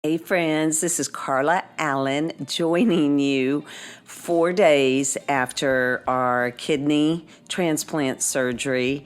Hey friends, this is Carla Allen joining you 4 days after our kidney transplant surgery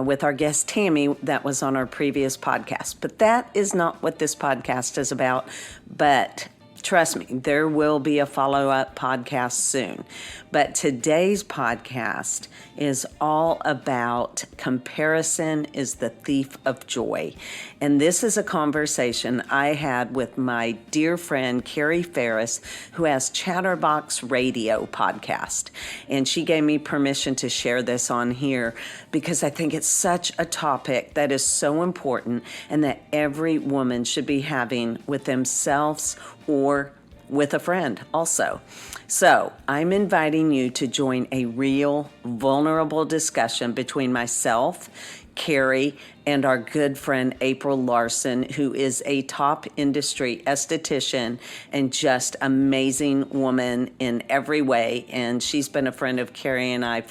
with our guest Tammy that was on our previous podcast. But that is not what this podcast is about. But trust me, there will be a follow-up podcast soon. But today's podcast is all about comparison is the thief of joy. And this is a conversation I had with my dear friend, Carrie Farris, who has Chatterbox Radio podcast. And she gave me permission to share this on here because I think it's such a topic that is so important and that every woman should be having with themselves or with a friend also. So I'm inviting you to join a real, vulnerable discussion between myself, Carrie, and our good friend April Larson, who is a top industry esthetician and just amazing woman in every way. And she's been a friend of Carrie and I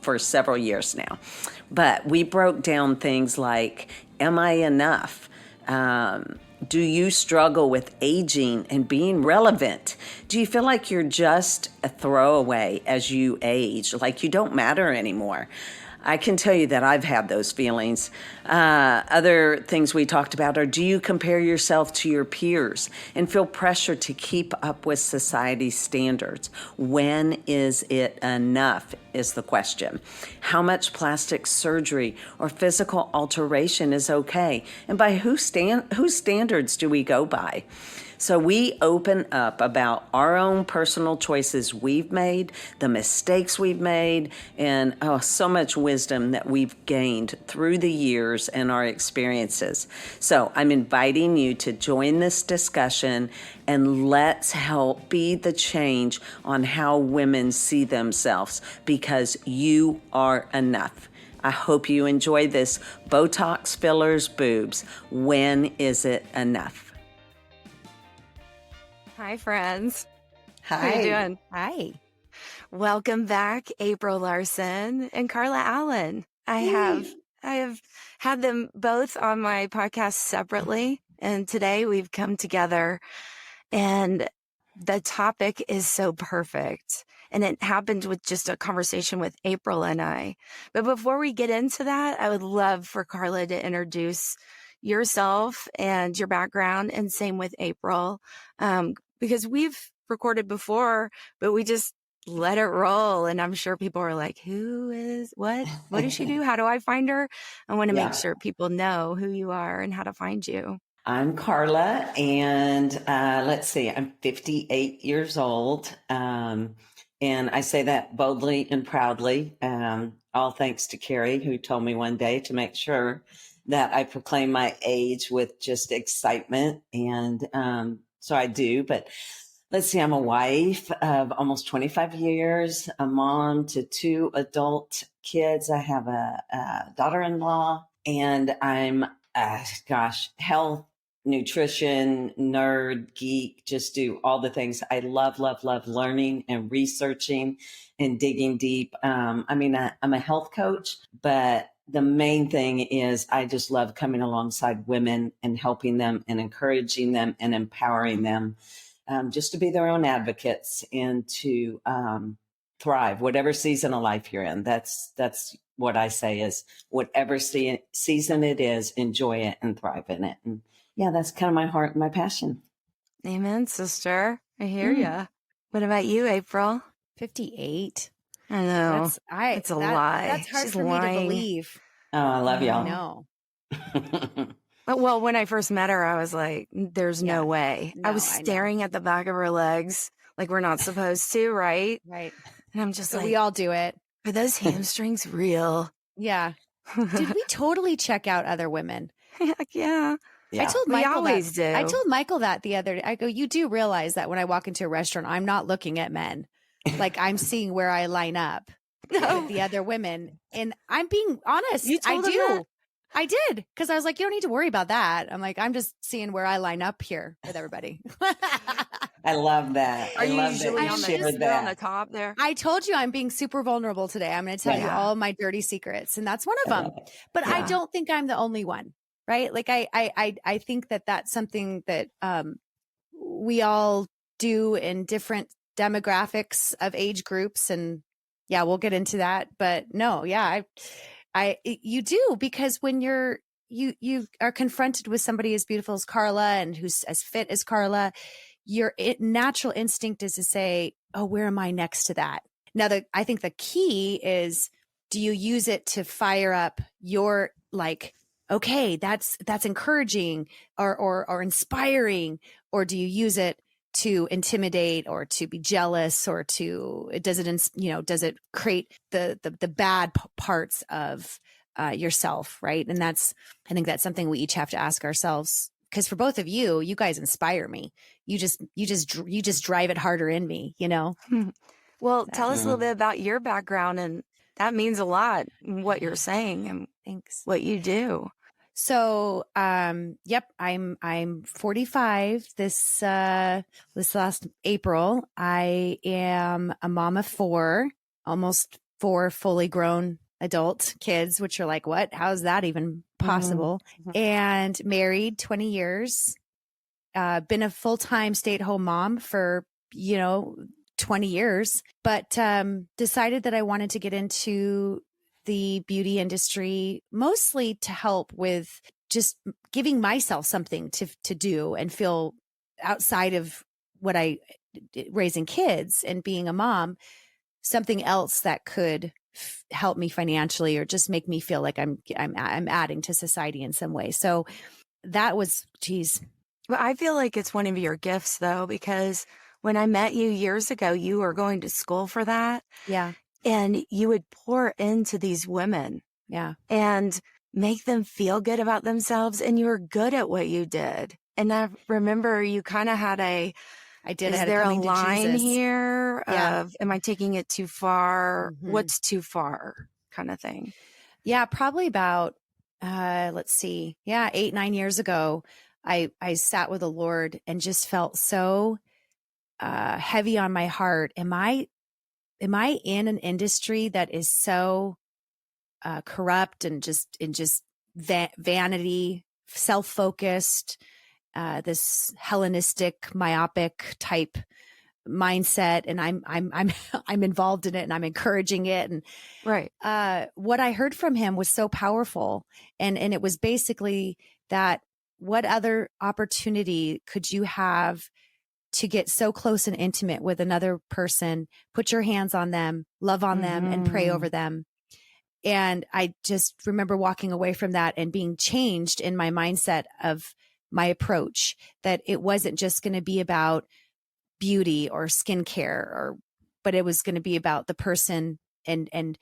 for several years now. But we broke down things like, am I enough? Do you struggle with aging and being relevant? Do you feel like you're just a throwaway as you age, like you don't matter anymore? I can tell you that I've had those feelings. Other things we talked about are, do you compare yourself to your peers and feel pressure to keep up with society's standards? When is it enough is the question. How much plastic surgery or physical alteration is okay? And by whose standards do we go by? So we open up about our own personal choices we've made, the mistakes we've made, and so much wisdom that we've gained through the years and our experiences. So I'm inviting you to join this discussion and let's help be the change on how women see themselves because you are enough. I hope you enjoy this. Botox, fillers, boobs. When is it enough? Hi, friends. Hi. How are you doing? Hi. Welcome back, April Larson and Carla Allen. I have had them both on my podcast separately, and today we've come together, and the topic is so perfect. And it happened with just a conversation with April and I. But before we get into that, I would love for Carla to introduce yourself and your background, and same with April. Because we've recorded before, but we just let it roll. And I'm sure people are like, who is, what does she do? How do I find her? I want to make sure people know who you are and how to find you. I'm Carla, and let's see, I'm 58 years old. And I say that boldly and proudly, all thanks to Carrie, who told me one day to make sure that I proclaim my age with just excitement. And so I do, but let's see, I'm a wife of almost 25 years, a mom to 2 adult kids. I have a daughter-in-law, and I'm, health, nutrition, nerd, geek, just do all the things. I love learning and researching and digging deep. I'm a health coach, but the main thing is I just love coming alongside women and helping them and encouraging them and empowering them just to be their own advocates and to thrive, whatever season of life you're in. That's what I say is whatever season it is, enjoy it and thrive in it. And yeah, that's kind of my heart and my passion. Amen, sister. I hear ya. What about you, April? 58. I know. It's a lie. That's hard She's for lying. me to believe. Oh, I love y'all. No. Well, when I first met her, I was like, there's no way. No, I was staring at the back of her legs like we're not supposed to, right? Right. And I'm just like, we all do it. Are those hamstrings real? Yeah. Did we totally check out other women? Heck yeah. I told Michael always that. do. I told Michael that the other day. I go, you do realize that when I walk into a restaurant, I'm not looking at men. Like I'm seeing where I line up with the other women. And I'm being honest. You told I him do. that? I did. Because I was like, you don't need to worry about that. I'm like, I'm just seeing where I line up here with everybody. I love that. Are I you love usually that you on shared the on the that. top there? I told you I'm being super vulnerable today. I'm going to tell you all my dirty secrets. And that's one of them. But I don't think I'm the only one. Right. Like I think that that's something that we all do in different demographics of age groups. And yeah, we'll get into that. But no, yeah, you do, because when you are confronted with somebody as beautiful as Carla and who's as fit as Carla, your natural instinct is to say, oh, where am I next to that? Now, I think the key is, do you use it to fire up your, like, okay, that's encouraging or inspiring, or do you use it to intimidate or to be jealous, or does it create the bad parts of yourself, right? And I think that's something we each have to ask ourselves. Because for both of you guys inspire me. You just drive it harder in me, you know? Well, tell us a little bit about your background, and that means a lot, what you're saying and Thanks. what you do. So, yep, I'm 45 this last April. I am a mom of 4, almost 4 fully grown adult kids, which are like, what? How's that even possible? Mm-hmm. And married 20 years, been a full-time stay-at-home mom for, 20 years, but decided that I wanted to get into the beauty industry, mostly to help with just giving myself something to do and feel outside of what I raising kids and being a mom, something else that could help me financially or just make me feel like I'm adding to society in some way. So that was, geez. Well, I feel like it's one of your gifts, though, because when I met you years ago, you were going to school for that. Yeah. And you would pour into these women. Yeah. And make them feel good about themselves. And you were good at what you did. And I remember you kind of had is there a line here of, am I taking it too far? Mm-hmm. What's too far kind of thing? Yeah, probably about, let's see. Yeah, 8-9 years ago, I sat with the Lord and just felt so heavy on my heart. Am I in an industry that is so corrupt and just vanity, self-focused, this Hellenistic, myopic type mindset, and I'm involved in it and I'm encouraging it. And right. What I heard from him was so powerful. And it was basically that, what other opportunity could you have to get so close and intimate with another person, put your hands on them, love on them, and pray over them. And I just remember walking away from that and being changed in my mindset of my approach, that it wasn't just going to be about beauty or skincare, but it was going to be about the person. And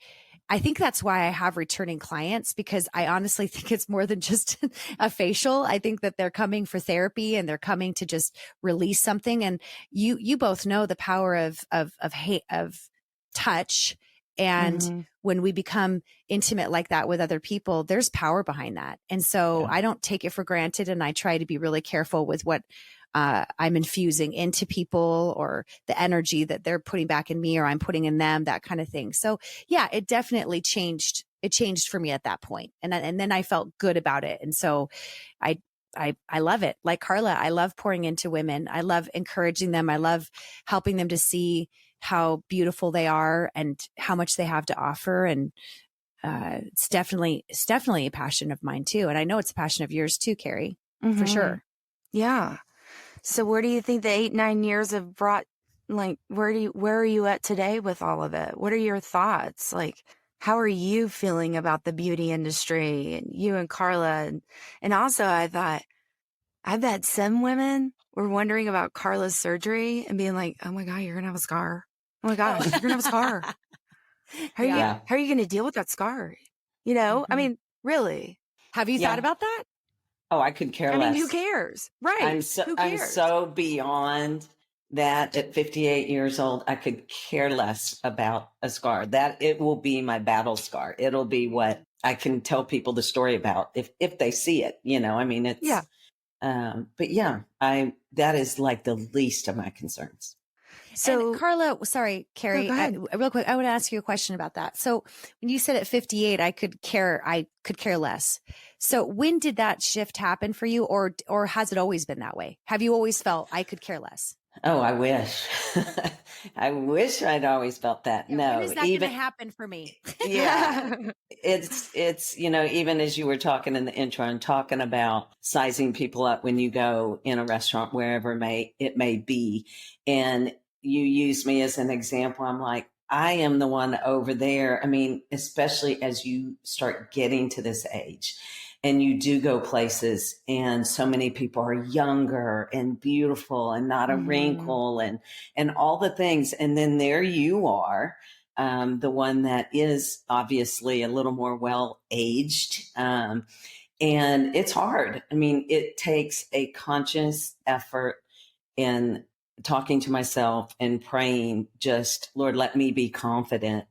I think that's why I have returning clients, because I honestly think it's more than just a facial. I think that they're coming for therapy and they're coming to just release something. And you both know the power of touch. And when we become intimate like that with other people, there's power behind that. And so I don't take it for granted. And I try to be really careful with what I'm infusing into people, or the energy that they're putting back in me or I'm putting in them, that kind of thing. So yeah, it definitely changed. It changed for me at that point. And then I felt good about it. And so I love it. Like Carla, I love pouring into women. I love encouraging them. I love helping them to see how beautiful they are and how much they have to offer. And it's definitely a passion of mine too. And I know it's a passion of yours too, Carrie, for sure. Yeah. So where do you think the 8-9 years have brought, like, where are you at today with all of it? What are your thoughts? Like, how are you feeling about the beauty industry, and you and Carla? And also I thought, I bet some women were wondering about Carla's surgery and being like, oh my God, you're going to have a scar. Oh my gosh, you're going to have a scar. How are you going to deal with that scar? You know, I mean, really. Have you thought about that? Oh, I could care less. I mean, who cares? Right. I'm so beyond that. At 58 years old, I could care less about a scar. That it will be my battle scar. It'll be what I can tell people the story about if they see it, you know. I mean, it's but yeah, that is like the least of my concerns. So, and Carla, sorry, Carrie, real quick, I would ask you a question about that. So when you said at 58, I could care less. So when did that shift happen for you, or has it always been that way? Have you always felt I could care less? Oh, I wish. I wish I'd always felt that. Yeah, when No, is that going to even, happen for me? yeah, it's, even as you were talking in the intro and talking about sizing people up when you go in a restaurant, wherever it may be. And you use me as an example. I'm like, I am the one over there. I mean, especially as you start getting to this age and you do go places and so many people are younger and beautiful and not a wrinkle and all the things. And then there you are, the one that is obviously a little more well aged. And it's hard. I mean, it takes a conscious effort in talking to myself and praying, just, Lord, let me be confident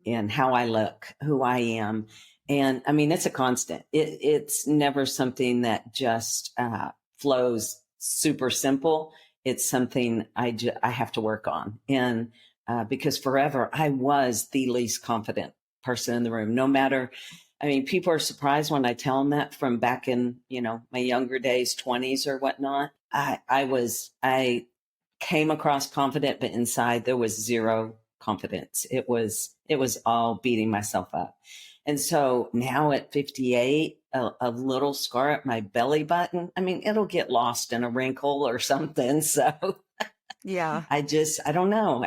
in how I look, who I am. And I mean, it's a constant. It's never something that just flows super simple. It's something I have to work on. And because forever I was the least confident person in the room, no matter. I mean, people are surprised when I tell them that from back in, my younger days, 20s or whatnot. I came across confident, but inside there was zero confidence. It was all beating myself up. And so now at 58, a little scar at my belly button, I mean, it'll get lost in a wrinkle or something. So Yeah. I don't know.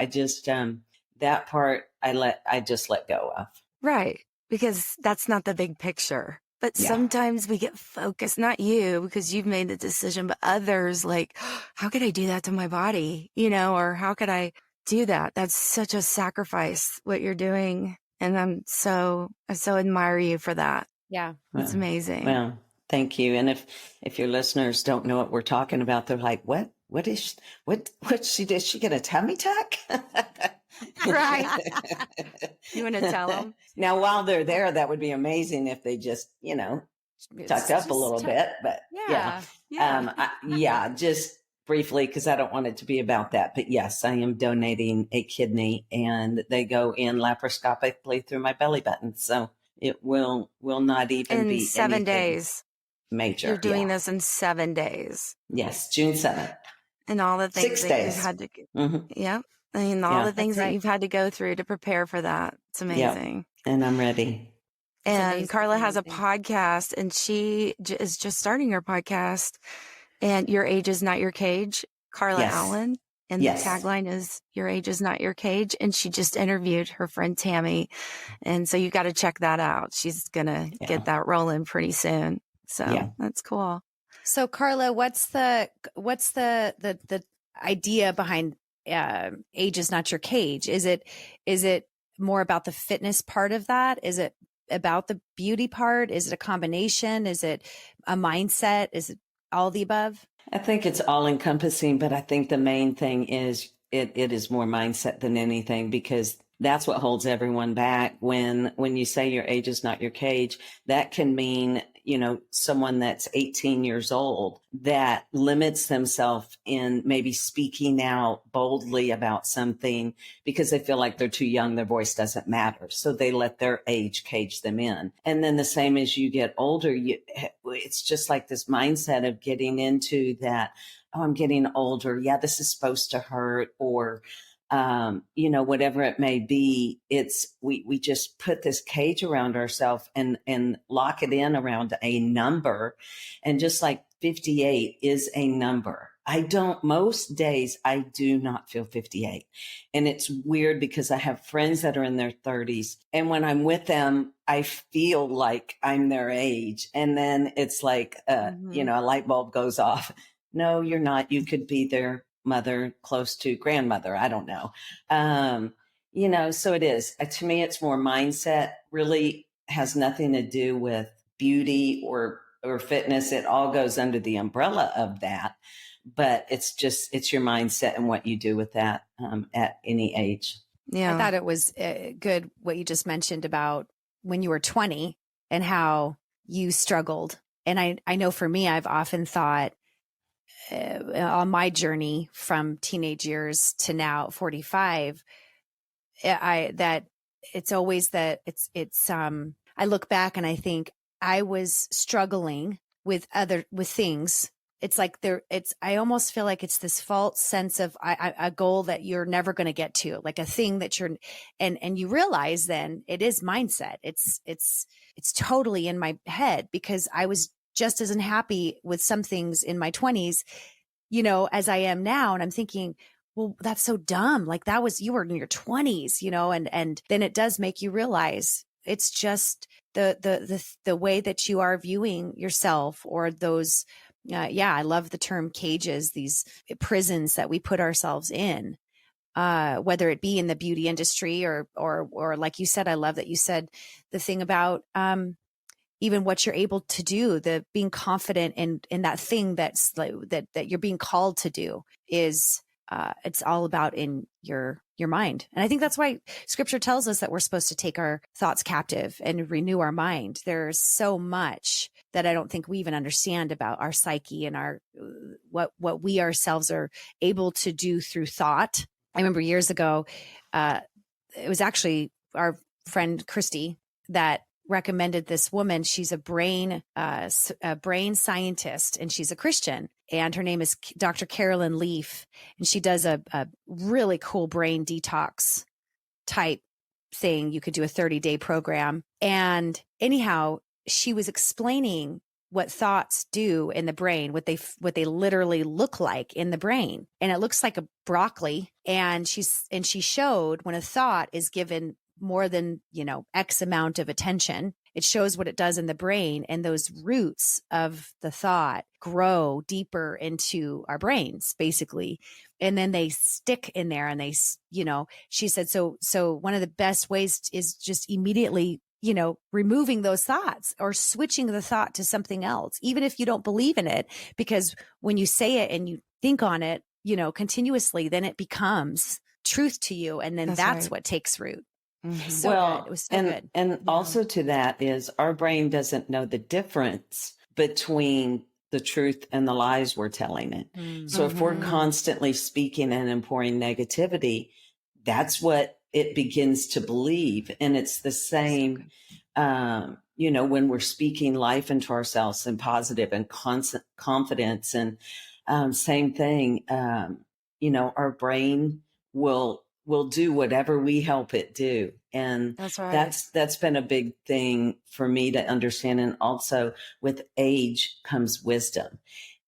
That part I just let go of. Right. Because that's not the big picture. But Yeah. sometimes we get focused, not you, because you've made the decision, but others like, how could I do that to my body? Or how could I do that? That's such a sacrifice, what you're doing. And I so admire you for that. Yeah. It's amazing. Well, thank you. And if your listeners don't know what we're talking about, they're like, what she did? She get a tummy tuck? Right. You want to tell them? Now, while they're there, that would be amazing if they just, tucked up a little bit, but Yeah. Just briefly, because I don't want it to be about that. But yes, I am donating a kidney and they go in laparoscopically through my belly button. So it will not even be In 7 anything days. major. You're doing this in 7 days. Yes, June 7th. And all the things 6 that days. you've had to, Mhm. yeah. I mean, all Yeah. the things That's that right. you've had to go through to prepare for that. It's amazing. And I'm ready. It's And amazing, Carla has a amazing. podcast and she is just starting her podcast. And Your Age is Not Your Cage, Carla Yes. Allen. And Yes. the tagline is Your Age is Not Your Cage. And she just interviewed her friend Tammy. And so you got to check that out. She's going to get that rolling pretty soon. So that's cool. So Carla, what's the idea behind Age is Not Your Cage? Is it more about the fitness part of that? Is it about the beauty part? Is it a combination? Is it a mindset? Is it all the above? I think it's all encompassing, but I think the main thing is it is more mindset than anything, because that's what holds everyone back. When you say your age is not your cage, that can mean, someone that's 18 years old that limits themselves in maybe speaking out boldly about something because they feel like they're too young, their voice doesn't matter. So they let their age cage them in. And then the same as you get older, it's just like this mindset of getting into that, oh, I'm getting older. Yeah, this is supposed to hurt, or whatever it may be. It's we just put this cage around ourselves and lock it in around a number. And just like 58 is a number. Most days I do not feel 58. And it's weird because I have friends that are in their 30s. And when I'm with them, I feel like I'm their age. And then it's like, a light bulb goes off. No, you're not. You could be their mother, close to grandmother. I don't know. So it is. To me, it's more mindset. Really has nothing to do with beauty or fitness. It all goes under the umbrella of that. But it's your mindset and what you do with that at any age. Yeah. I thought it was good what you just mentioned about when you were 20 and how you struggled. And I know for me, I've often thought, on my journey from teenage years to now 45, that it's always that it's I look back and I think I was struggling with things. It's like I almost feel like it's this false sense of a goal that you're never going to get to, like a thing that and you realize then it is mindset. It's totally in my head, because I was just as unhappy with some things in my 20s, as I am now. And I'm thinking, well, that's so dumb. Like you were in your 20s, and then it does make you realize it's just the way that you are viewing yourself, or those, I love the term cages, these prisons that we put ourselves in, whether it be in the beauty industry or like you said, I love that you said the thing about, even what you're able to do, the being confident in that thing that's like, that you're being called to do is, it's all about in your mind. And I think that's why scripture tells us that we're supposed to take our thoughts captive and renew our mind. There's so much that I don't think we even understand about our psyche and our, what we ourselves are able to do through thought. I remember years ago, it was actually our friend Christy that recommended this woman. She's a brain scientist, and she's a Christian, and her name is Dr. Carolyn Leaf. And she does a really cool brain detox type thing. You could do a 30-day program. And anyhow, she was explaining what thoughts do in the brain, what they literally look like in the brain. And it looks like a broccoli. And she showed when a thought is given more than, X amount of attention, it shows what it does in the brain. And those roots of the thought grow deeper into our brains, basically. And then they stick in there, and she said, so one of the best ways is just immediately, removing those thoughts or switching the thought to something else, even if you don't believe in it, because when you say it and you think on it, continuously, then it becomes truth to you. And then that's right. What takes root. Mm-hmm. So good. It was so good. And also to that is our brain doesn't know the difference between the truth and the lies we're telling it. Mm-hmm. So if we're constantly speaking and pouring negativity, that's what it begins to believe. And it's the same, when we're speaking life into ourselves and positive and constant confidence, and same thing, our brain will do whatever we help it do. And that's right. That's been a big thing for me to understand. And also with age comes wisdom,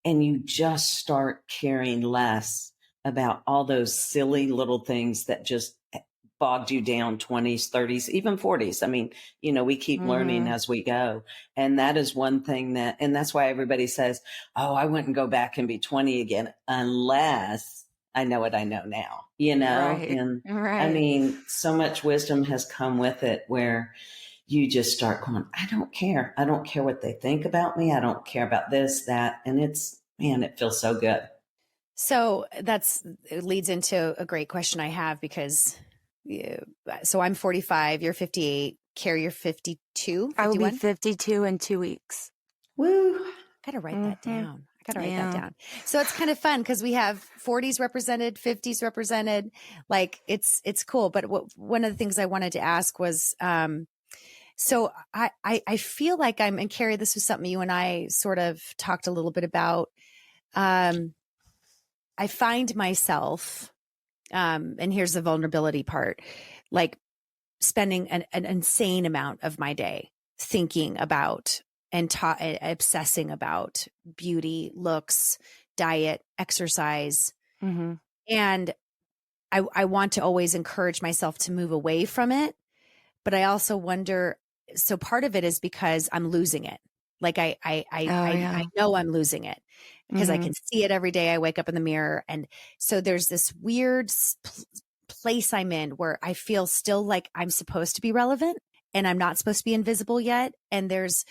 and you just start caring less about all those silly little things that just bogged you down 20s, 30s, even 40s. I mean, we keep learning as we go. And that is one thing and that's why everybody says, oh, I wouldn't go back and be 20 again unless I know what I know now, Right. And right. I mean, so much wisdom has come with it where you just start going, I don't care. I don't care what they think about me. I don't care about this, that. And it feels so good. So it leads into a great question I have, because so I'm 45, you're 58, Carrie, you're 52, 51? I will be 52 in 2 weeks. Woo. I got to write that down. That down. So it's kind of fun because we have 40s represented, 50s represented. Like it's cool. But one of the things I wanted to ask was, so I feel like and Carrie, this was something you and I sort of talked a little bit about. I find myself, and here's the vulnerability part, like spending an insane amount of my day thinking about and obsessing about beauty, looks, diet, exercise. Mm-hmm. And I want to always encourage myself to move away from it. But I also wonder, so part of it is because I'm losing it. Like I know I'm losing it because I can see it every day. I wake up in the mirror. And so there's this weird place I'm in where I feel still like I'm supposed to be relevant and I'm not supposed to be invisible yet. And there's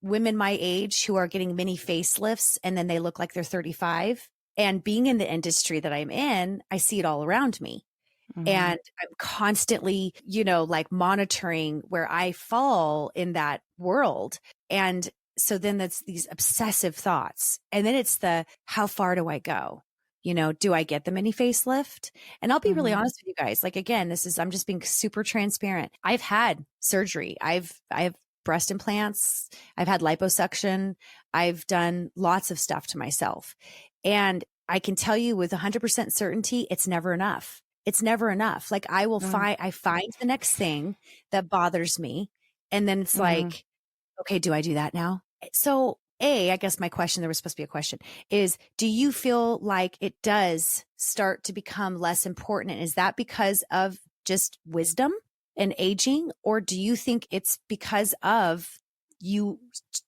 women my age who are getting mini facelifts and then they look like they're 35. And being in the industry that I'm in, I see it all around me. Mm-hmm. And I'm constantly, like monitoring where I fall in that world. And so then that's these obsessive thoughts. And then it's how far do I go? Do I get the mini facelift? And I'll be really honest with you guys. Like, again, I'm just being super transparent. I've had surgery. I've breast implants. I've had liposuction. I've done lots of stuff to myself. And I can tell you with 100% certainty, it's never enough. It's never enough. Like I find the next thing that bothers me. And then it's like, okay, do I do that now? So I guess my question, there was supposed to be a question, is do you feel like it does start to become less important? And is that because of just wisdom and aging? Or do you think it's because of you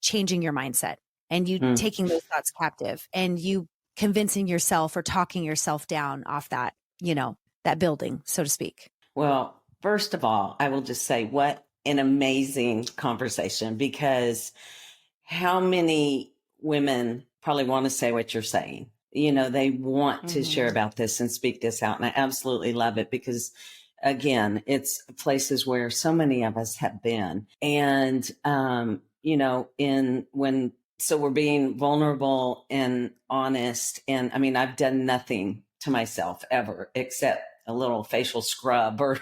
changing your mindset and you taking those thoughts captive and you convincing yourself or talking yourself down off that, that building, so to speak? Well, first of all, I will just say what an amazing conversation, because how many women probably want to say what you're saying? They want to share about this and speak this out. And I absolutely love it because, again, it's places where so many of us have been. And, so we're being vulnerable and honest. And I mean, I've done nothing to myself ever except a little facial scrub or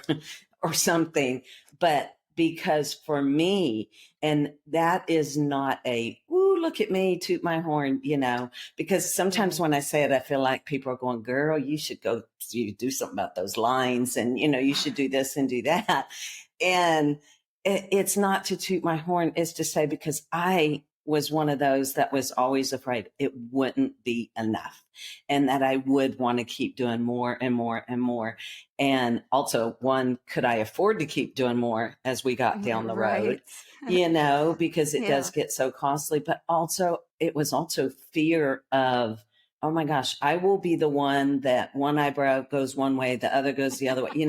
something. But because for me, and that is not a, ooh, look at me, toot my horn, because sometimes when I say it, I feel like people are going, girl, you should do something about those lines. And, you should do this and do that. And it's not to toot my horn. It's to say, because I was one of those that was always afraid it wouldn't be enough and that I would want to keep doing more and more and more. And also, could I afford to keep doing more as we got down the road, because it does get so costly, but also it was also fear of, oh my gosh, I will be the one that one eyebrow goes one way, the other goes the other way.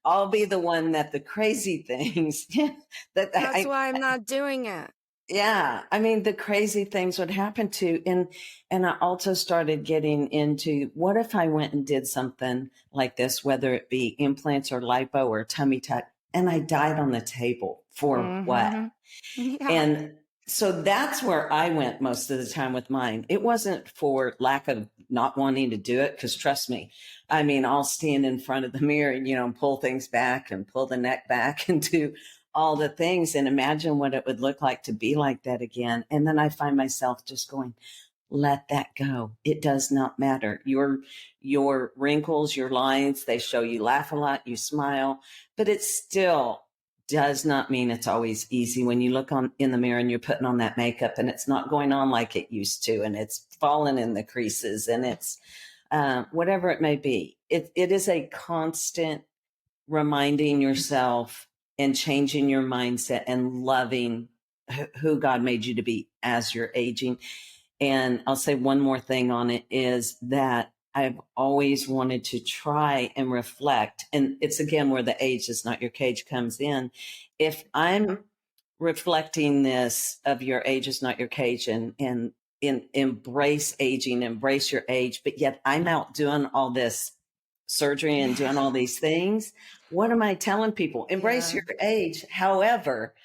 I'll be the one that the crazy things That's why I'm not doing it. Yeah. I mean, the crazy things would happen to, and I also started getting into, what if I went and did something like this, whether it be implants or lipo or tummy tuck, and I died on the table for what? Yeah. And so that's where I went most of the time with mine. It wasn't for lack of not wanting to do it, because trust me, I mean, I'll stand in front of the mirror and, pull things back and pull the neck back and do all the things and imagine what it would look like to be like that again. And then I find myself just going, let that go. It does not matter. Your wrinkles, your lines, they show you laugh a lot, you smile, but it still does not mean it's always easy when you look in the mirror and you're putting on that makeup and it's not going on like it used to, and it's fallen in the creases, and it's whatever it may be. It is a constant reminding yourself and changing your mindset and loving who God made you to be as you're aging. And I'll say one more thing on it is that I've always wanted to try and reflect. And it's again where the age is not your cage comes in. If I'm reflecting this of your age is not your cage and embrace aging, embrace your age, but yet I'm out doing all this surgery and doing all these things. What am I telling people? Embrace your age. However,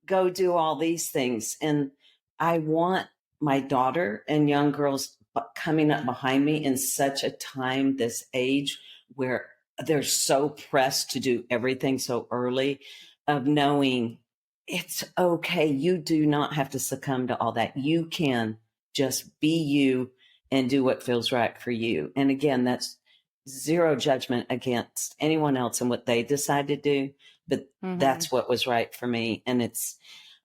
go do all these things. And I want my daughter and young girls coming up behind me in such a time, this age where they're so pressed to do everything so early, of knowing it's okay. You do not have to succumb to all that. You can just be you and do what feels right for you. And again, that's zero judgment against anyone else and what they decide to do, but that's what was right for me. And it's,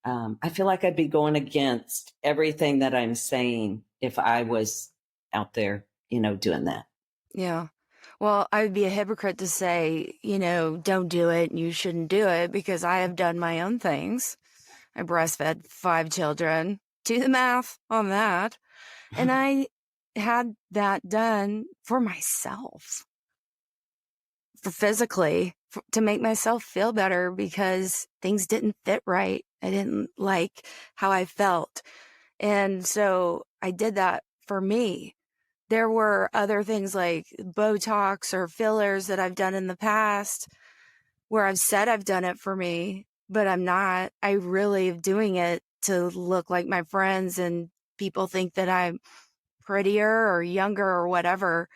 I feel like I'd be going against everything that I'm saying if I was out there, doing that. Yeah. Well, I would be a hypocrite to say, don't do it and you shouldn't do it, because I have done my own things. I breastfed 5 children. Do the math on that. And I had that done for myself, for physically, to make myself feel better, because things didn't fit right. I didn't like how I felt. And so I did that for me. There were other things like Botox or fillers that I've done in the past where I've said I've done it for me, but I'm not. I really am doing it to look like my friends, and people think that I'm prettier or younger or whatever.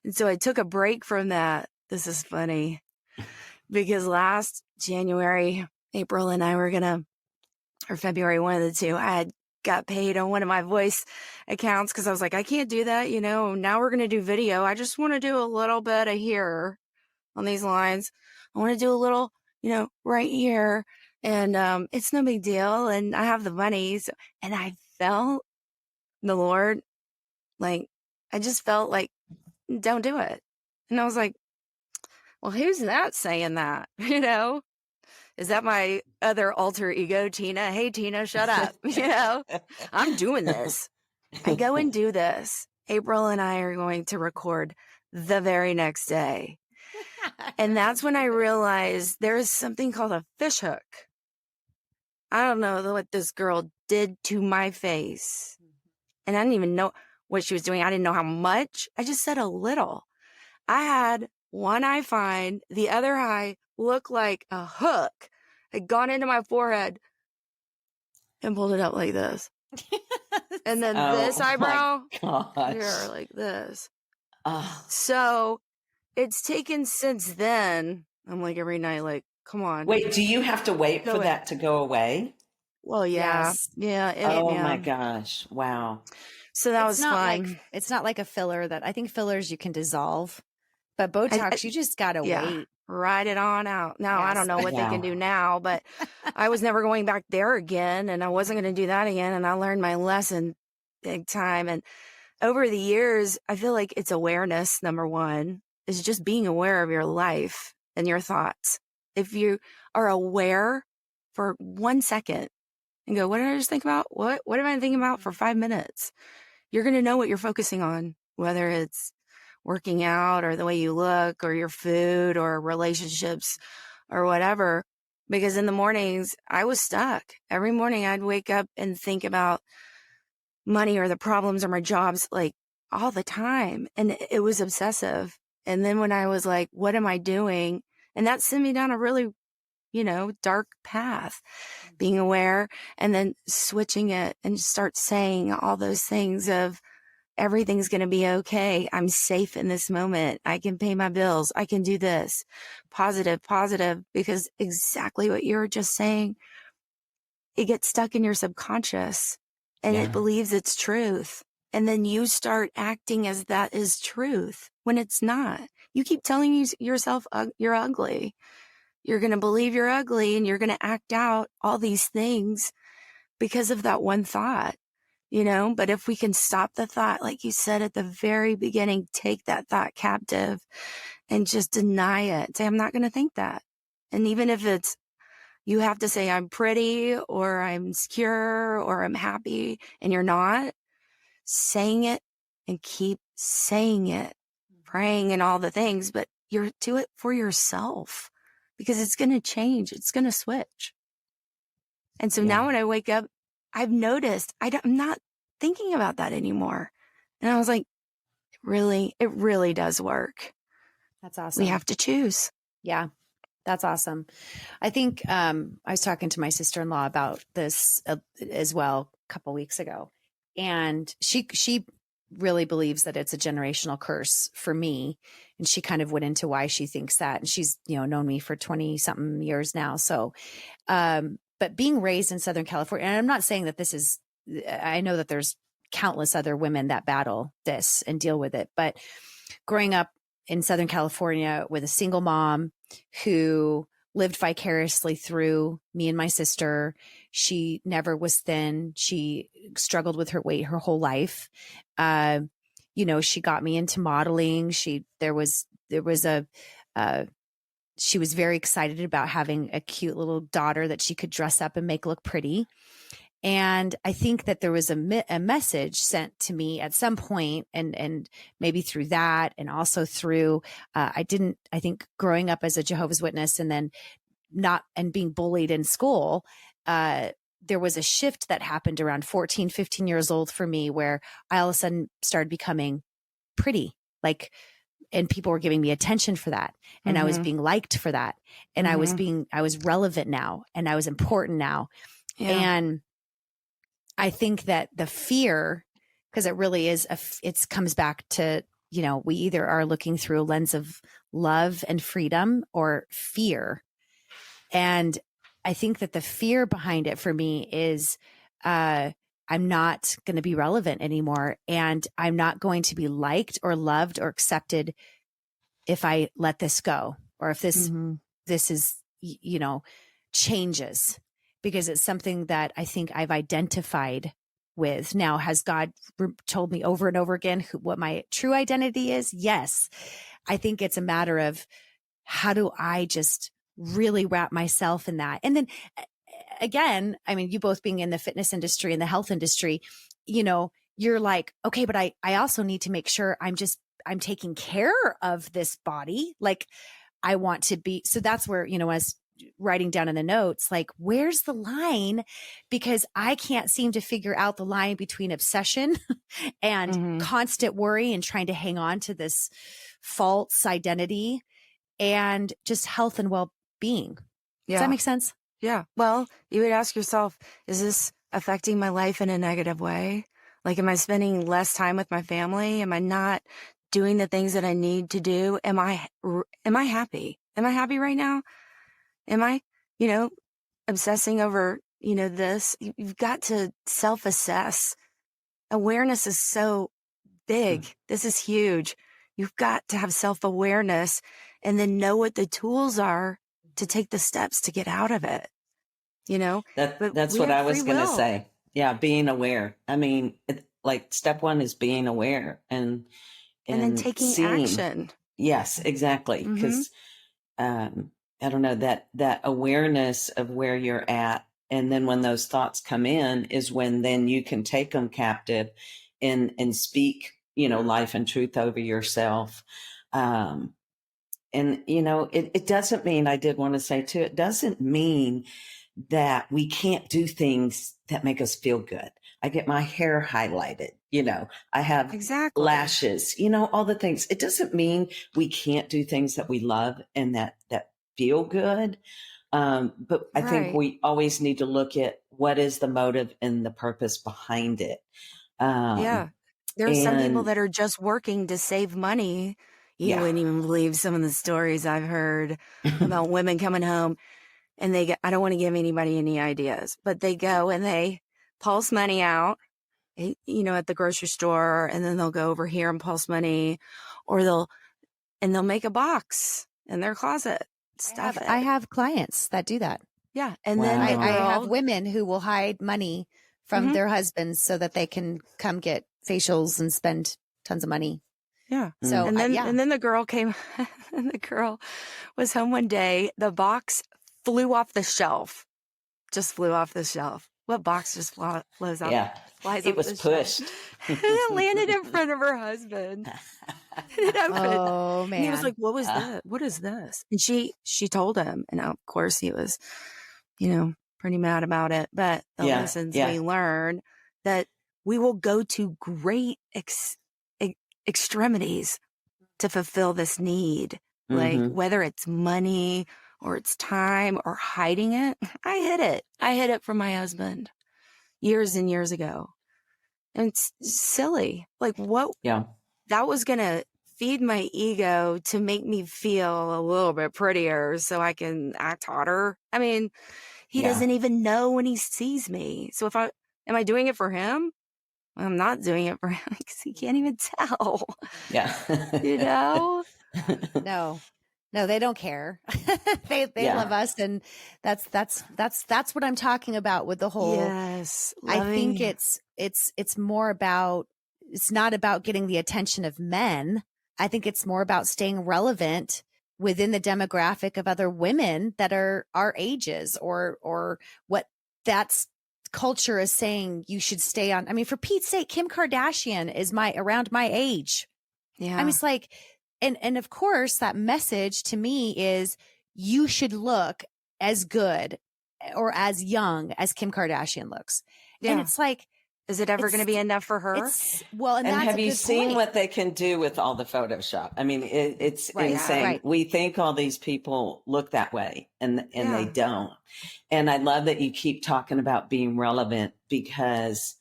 And so I took a break from that. This is funny because last January, April and I were going to or February, one of the two, I had got paid on one of my voice accounts because I was like, I can't do that. Now we're going to do video. I just want to do a little bit of here on these lines. I want to do a little, right here. And it's no big deal. And I have the money. And I felt the Lord, like, I just felt like, don't do it. And I was like, well, who's that saying that? Is that my other alter ego, Tina? Hey, Tina, shut up. I'm doing this. I go and do this. April and I are going to record the very next day. And that's when I realized there is something called a fish hook. I don't know what this girl did to my face. And I didn't even know what she was doing. I didn't know how much. I just said a little. I had one eye fine, the other eye looked like a hook had gone into my forehead and pulled it up like this. And then this eyebrow here like this. So it's taken since then. I'm like every night, like, come on. Wait, do you have to wait for that to go away? Well, yeah. Yes. Yeah. My gosh. Wow. So that was fun. It's not like a filler I think fillers you can dissolve, but Botox, you just got to wait. Ride it on out. Now, yes. I don't know what they can do now, but I was never going back there again, and I wasn't going to do that again. And I learned my lesson big time. And over the years, I feel like it's awareness. Number one is just being aware of your life and your thoughts. If you are aware for 1 second and go, what did I just think about? What am I thinking about for 5 minutes? You're going to know what you're focusing on, whether it's working out or the way you look or your food or relationships or whatever. Because in the mornings I was stuck. Every morning I'd wake up and think about money or the problems or my jobs, like all the time. And it was obsessive. And then when I was like, what am I doing? And that sent me down a really, dark path, being aware and then switching it and start saying all those things of, everything's going to be okay. I'm safe in this moment. I can pay my bills. I can do this. Positive, because exactly what you were just saying, it gets stuck in your subconscious and it believes it's truth. And then you start acting as that is truth when it's not. You keep telling yourself you're ugly. You're going to believe you're ugly and you're going to act out all these things because of that one thought. But if we can stop the thought, like you said at the very beginning, take that thought captive and just deny it. Say, I'm not going to think that. And even if you have to say, I'm pretty or I'm secure or I'm happy, and you're not, saying it and keep saying it, praying and all the things, but do it for yourself because it's going to change. It's going to switch. And so now when I wake up, I've noticed I'm not thinking about that anymore. And I was like, it really does work. That's awesome. We have to choose. Yeah, that's awesome. I think I was talking to my sister-in-law about this as well a couple weeks ago. And she really believes that it's a generational curse for me. And she kind of went into why she thinks that. And she's, known me for 20 something years now. So, but being raised in Southern California, and I'm not saying that I know that there's countless other women that battle this and deal with it, but growing up in Southern California with a single mom who lived vicariously through me and my sister, she never was thin. She struggled with her weight her whole life. She got me into modeling. She was very excited about having a cute little daughter that she could dress up and make look pretty. And I think that there was a message sent to me at some point, and maybe through that, and also through, I think growing up as a Jehovah's Witness and then being bullied in school, there was a shift that happened around 14, 15 years old for me, where I all of a sudden started becoming pretty, and people were giving me attention for that. And I was being liked for that. And I was relevant now, and I was important now. Yeah. And I think that the fear, because it really is, it comes back to, we either are looking through a lens of love and freedom or fear. And I think that the fear behind it for me is, I'm not going to be relevant anymore, and I'm not going to be liked or loved or accepted if I let this go, or if this is, changes, because it's something that I think I've identified with. Now, has God told me over and over again what my true identity is? Yes. I think it's a matter of, how do I just really wrap myself in that? And then again, I mean, you both being in the fitness industry and the health industry, you're like, okay, but I also need to make sure I'm taking care of this body. Like, I want to be, so that's where, as writing down in the notes, like, where's the line? Because I can't seem to figure out the line between obsession and constant worry and trying to hang on to this false identity, and just health and well-being. Does that make sense? Yeah. Well, you would ask yourself, is this affecting my life in a negative way? Like, am I spending less time with my family? Am I not doing the things that I need to do? Am I happy? Am I happy right now? Am I, obsessing over, this? You've got to self-assess. Awareness is so big. This is huge. You've got to have self-awareness and then know what the tools are to take the steps to get out of it. That's what I was going to say. Yeah. Being aware. I mean, step one is being aware and then taking action. Yes, exactly. Because, I don't know, that awareness of where you're at. And then when those thoughts come in is when then you can take them captive and speak, life and truth over yourself. And, it doesn't mean, I did want to say too, it doesn't mean that we can't do things that make us feel good. I get my hair highlighted, I have lashes, all the things. It doesn't mean we can't do things that we love and that feel good. But I think we always need to look at what is the motive and the purpose behind it. There are some people that are just working to save money. You wouldn't even believe some of the stories I've heard about women coming home, and I don't want to give anybody any ideas, but they go and they pulse money out, at the grocery store, and then they'll go over here and pulse money, or they'll make a box in their closet. I have clients that do that. Yeah. And then I have women who will hide money from their husbands so that they can come get facials and spend tons of money. Yeah. So, and then the girl came, and the girl was home one day. The box flew off the shelf, What box just flows off? Yeah. It was pushed. And it landed in front of her husband. Oh, man. And he was like, what was that? What is this? And she told him. And of course he was, pretty mad about it. But the lessons we learned, that we will go to great extremities to fulfill this need. Like, whether it's money or it's time or hiding it. I hid it from my husband years and years ago. And it's silly. Like, what? Yeah. That was going to feed my ego to make me feel a little bit prettier so I can act hotter. I mean, he doesn't even know when he sees me. So am I doing it for him? I'm not doing it for him because he can't even tell. Yeah. No, they don't care. they love us. And that's what I'm talking about with the whole, I think it's more about, it's not about getting the attention of men. I think it's more about staying relevant within the demographic of other women that are our ages, or what that's culture is saying you should stay on. I mean, for Pete's sake, Kim Kardashian is around my age. Yeah. I mean, it's like, and of course that message to me is you should look as good or as young as Kim Kardashian looks. Yeah. And it's like, is it ever going to be enough for her? And have you seen what they can do with all the Photoshop? I mean, it's insane. Right. We think all these people look that way, and they don't. And I love that you keep talking about being relevant, because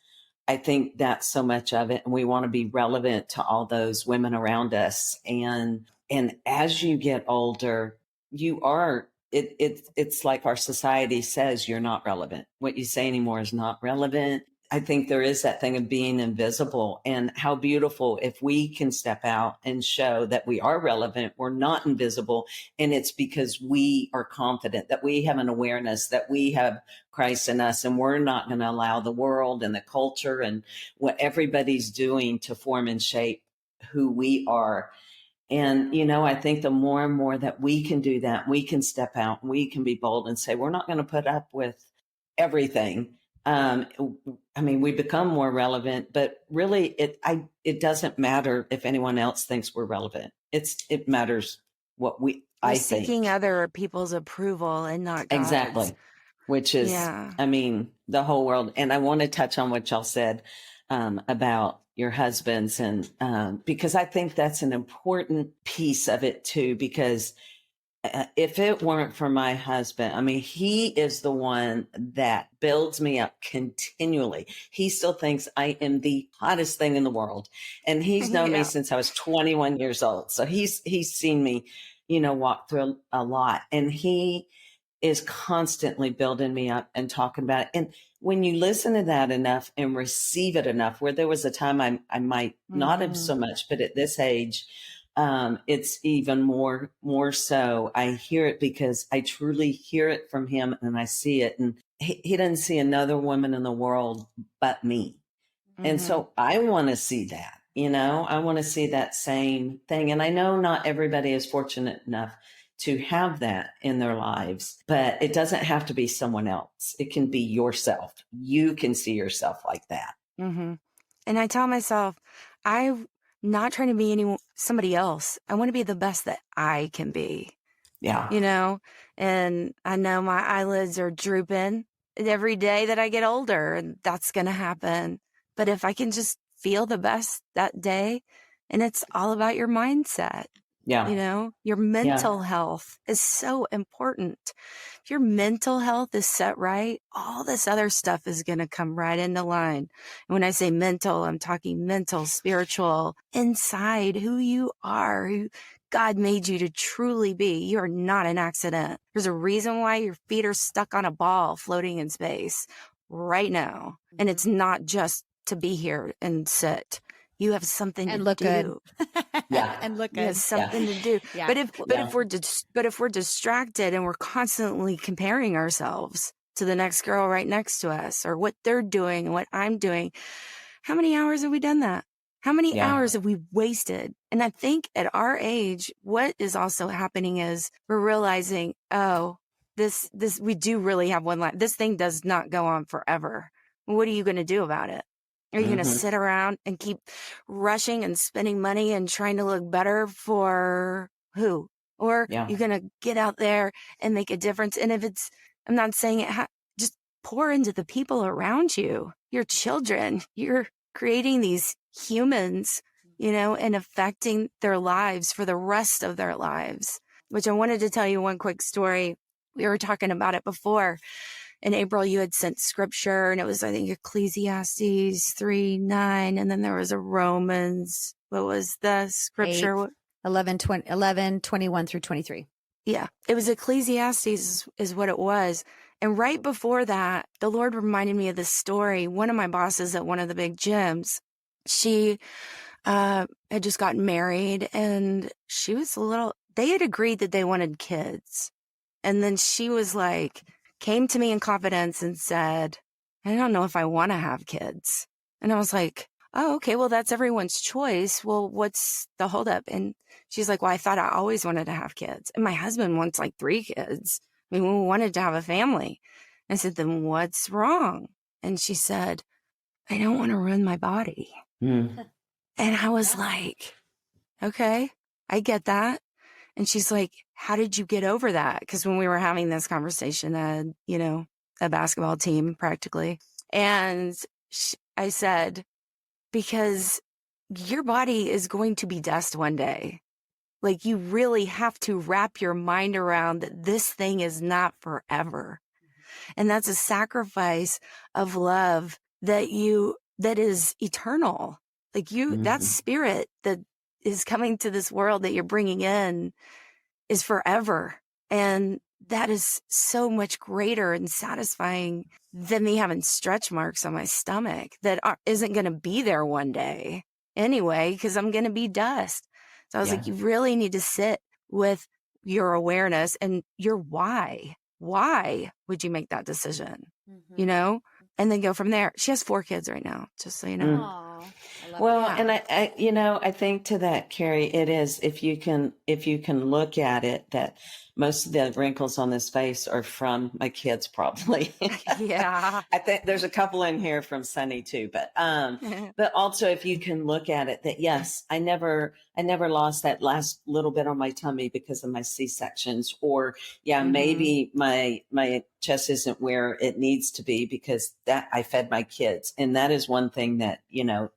I think that's so much of it. And we want to be relevant to all those women around us. And as you get older, you are it's like our society says you're not relevant. What you say anymore is not relevant. I think there is that thing of being invisible, and how beautiful if we can step out and show that we are relevant, we're not invisible. And it's because we are confident that we have an awareness that we have Christ in us, and we're not going to allow the world and the culture and what everybody's doing to form and shape who we are. And, I think the more and more that we can do that, we can step out, we can be bold and say, we're not going to put up with everything. We become more relevant, but really it doesn't matter if anyone else thinks we're relevant. It matters what I think. Seeking other people's approval and not God's. Exactly. Which is, the whole world. And I want to touch on what y'all said about your husbands, and because I think that's an important piece of it too, because if it weren't for my husband, he is the one that builds me up continually. He still thinks I am the hottest thing in the world. And he's known me since I was 21 years old. So he's seen me, walk through a lot, and he is constantly building me up and talking about it. And when you listen to that enough and receive it enough, where there was a time I might not have so much, but at this age, it's even more so. I hear it because I truly hear it from him, and I see it. And he doesn't see another woman in the world but me. And so I want to see that, I want to see that same thing. And I know not everybody is fortunate enough to have that in their lives, but it doesn't have to be someone else. It can be yourself. You can see yourself like that. And I tell myself, I'm not trying to be somebody else. I want to be the best that I can be. Yeah. And I know my eyelids are drooping every day that I get older, and that's going to happen. But if I can just feel the best that day, and it's all about your mindset. Yeah. Your mental health is so important. If your mental health is set right, all this other stuff is going to come right into line. And when I say mental, I'm talking mental, spiritual, inside who you are, who God made you to truly be. You are not an accident. There's a reason why your feet are stuck on a ball floating in space right now. And it's not just to be here and sit. You have something and to look do. Good. And look good. You have something to do. Yeah. But if we're distracted and we're constantly comparing ourselves to the next girl right next to us, or what they're doing and what I'm doing, how many hours have we done that? How many hours have we wasted? And I think at our age, what is also happening is we're realizing, this we do really have one life. This thing does not go on forever. What are you going to do about it? Are you going to sit around and keep rushing and spending money and trying to look better for who? Or you're going to get out there and make a difference. And if I'm not saying it, just pour into the people around you, your children. You're creating these humans, and affecting their lives for the rest of their lives, which I wanted to tell you one quick story. We were talking about it before. In April, you had sent scripture, and it was, I think, Ecclesiastes 3:9, and then there was a Romans. What was the scripture? 11:21 through 23. Yeah, it was Ecclesiastes is what it was. And right before that, the Lord reminded me of this story. One of my bosses at one of the big gyms, she had just gotten married, and she was they had agreed that they wanted kids. And then she was like, came to me in confidence and said, I don't know if I want to have kids. And I was like, oh, okay, well, that's everyone's choice. Well, what's the holdup? And she's like, well, I thought I always wanted to have kids. And my husband wants like 3 kids. We wanted to have a family. I said, then what's wrong? And she said, I don't want to ruin my body. And I was like, okay, I get that. And she's like, how did you get over that? Because when we were having this conversation, a basketball team practically. And I said, because your body is going to be dust one day. Like, you really have to wrap your mind around that this thing is not forever. And that's a sacrifice of love that is eternal. Like that spirit that is coming to this world that you're bringing in is forever. And that is so much greater and satisfying than me having stretch marks on my stomach that isn't going to be there one day anyway, because I'm going to be dust. So I was like, you really need to sit with your awareness and your why. Why would you make that decision? You know, and then go from there. She has 4 kids right now, just so you know. Aw, I love Well, that. and I think to that, Carrie, it is, if you can look at it, that most of the wrinkles on this face are from my kids, probably. Yeah. I think there's a couple in here from Sunny too, but also if you can look at it, that yes, I never lost that last little bit on my tummy because of my C-sections, or maybe my chest isn't where it needs to be because that I fed my kids. And that is one thing that,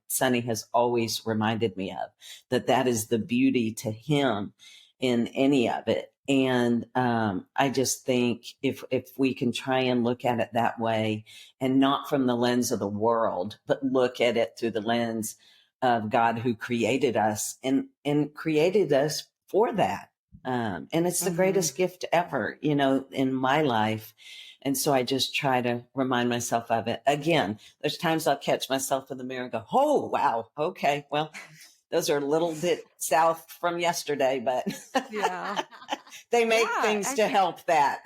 Sunny has always reminded me of, that is the beauty to him in any of it. And I just think if we can try and look at it that way, and not from the lens of the world, but look at it through the lens of God, who created us and created us for that. And it's the greatest gift ever, in my life. And so I just try to remind myself of it. Again, there's times I'll catch myself in the mirror and go, oh, wow. Okay. Well, those are a little bit south from yesterday, but they make things to help that.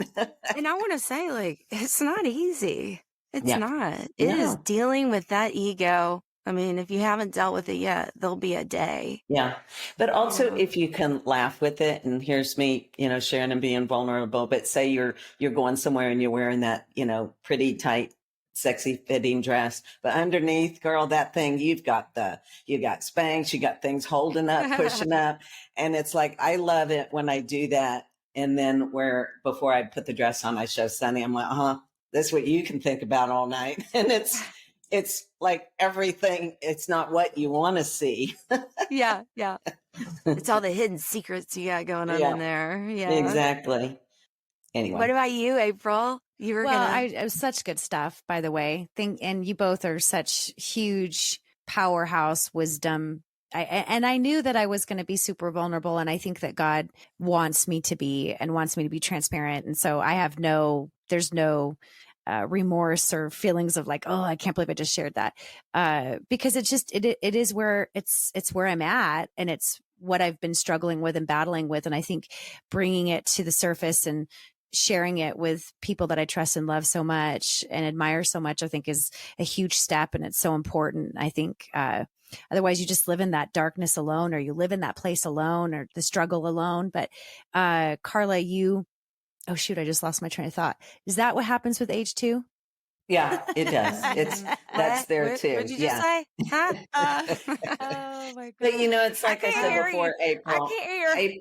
And I want to say, like, it's not easy. It's not. It is No. dealing with that ego. I mean, if you haven't dealt with it yet, there'll be a day. Yeah. But also if you can laugh with it, and here's me, sharing and being vulnerable, but say you're going somewhere and you're wearing that, pretty tight, sexy fitting dress, but underneath, girl, that thing, you got Spanx, you got things holding up, pushing up. And it's like, I love it when I do that. And then before I put the dress on, I show Sunny, I'm like, that's what you can think about all night. And it's like everything. It's not what you want to see. Yeah. It's all the hidden secrets you got going on in there. Yeah. Exactly. Anyway. What about you, April? You were it was such good stuff, by the way. And you both are such huge powerhouse wisdom. I knew that I was going to be super vulnerable, and I think that God wants me to be, and wants me to be transparent. And so I have there's no remorse or feelings of like, oh, I can't believe I just shared that. Because it is where it's where I'm at, and it's what I've been struggling with and battling with. And I think bringing it to the surface and sharing it with people that I trust and love so much and admire so much, I think is a huge step. And it's so important. I think, otherwise you just live in that darkness alone, or you live in that place alone, or the struggle alone. But, Carla, oh shoot, I just lost my train of thought. Is that what happens with age too? Yeah, it does. That's there too. What did you just say? Huh? Oh my God. But it's like I said before, April. I can't hear.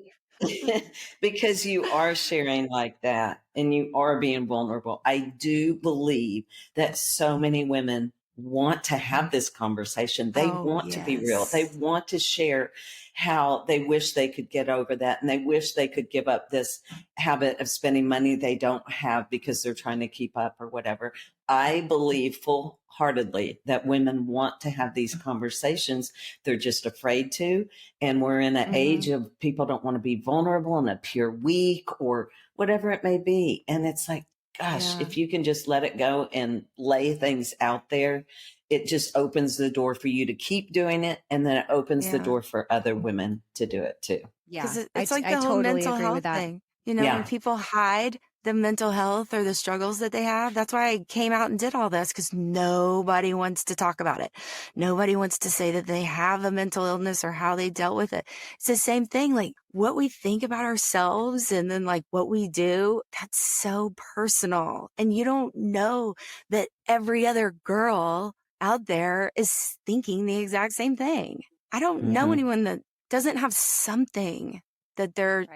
Because you are sharing like that and you are being vulnerable. I do believe that so many women want to have this conversation. They want to be real. They want to share how they wish they could get over that, and they wish they could give up this habit of spending money they don't have because they're trying to keep up or whatever. I believe full-heartedly that women want to have these conversations. They're just afraid to. And we're in an age of people don't want to be vulnerable and appear weak or whatever it may be. And it's like, gosh, if you can just let it go and lay things out there, it just opens the door for you to keep doing it. And then it opens the door for other women to do it too. Yeah. It's like the whole mental health thing. When people hide the mental health or the struggles that they have, that's why I came out and did all this, because nobody wants to talk about it. Nobody wants to say that they have a mental illness or how they dealt with it. It's the same thing, like what we think about ourselves and then like what we do, that's so personal. And you don't know that every other girl out there is thinking the exact same thing. I don't know anyone that doesn't have something that they're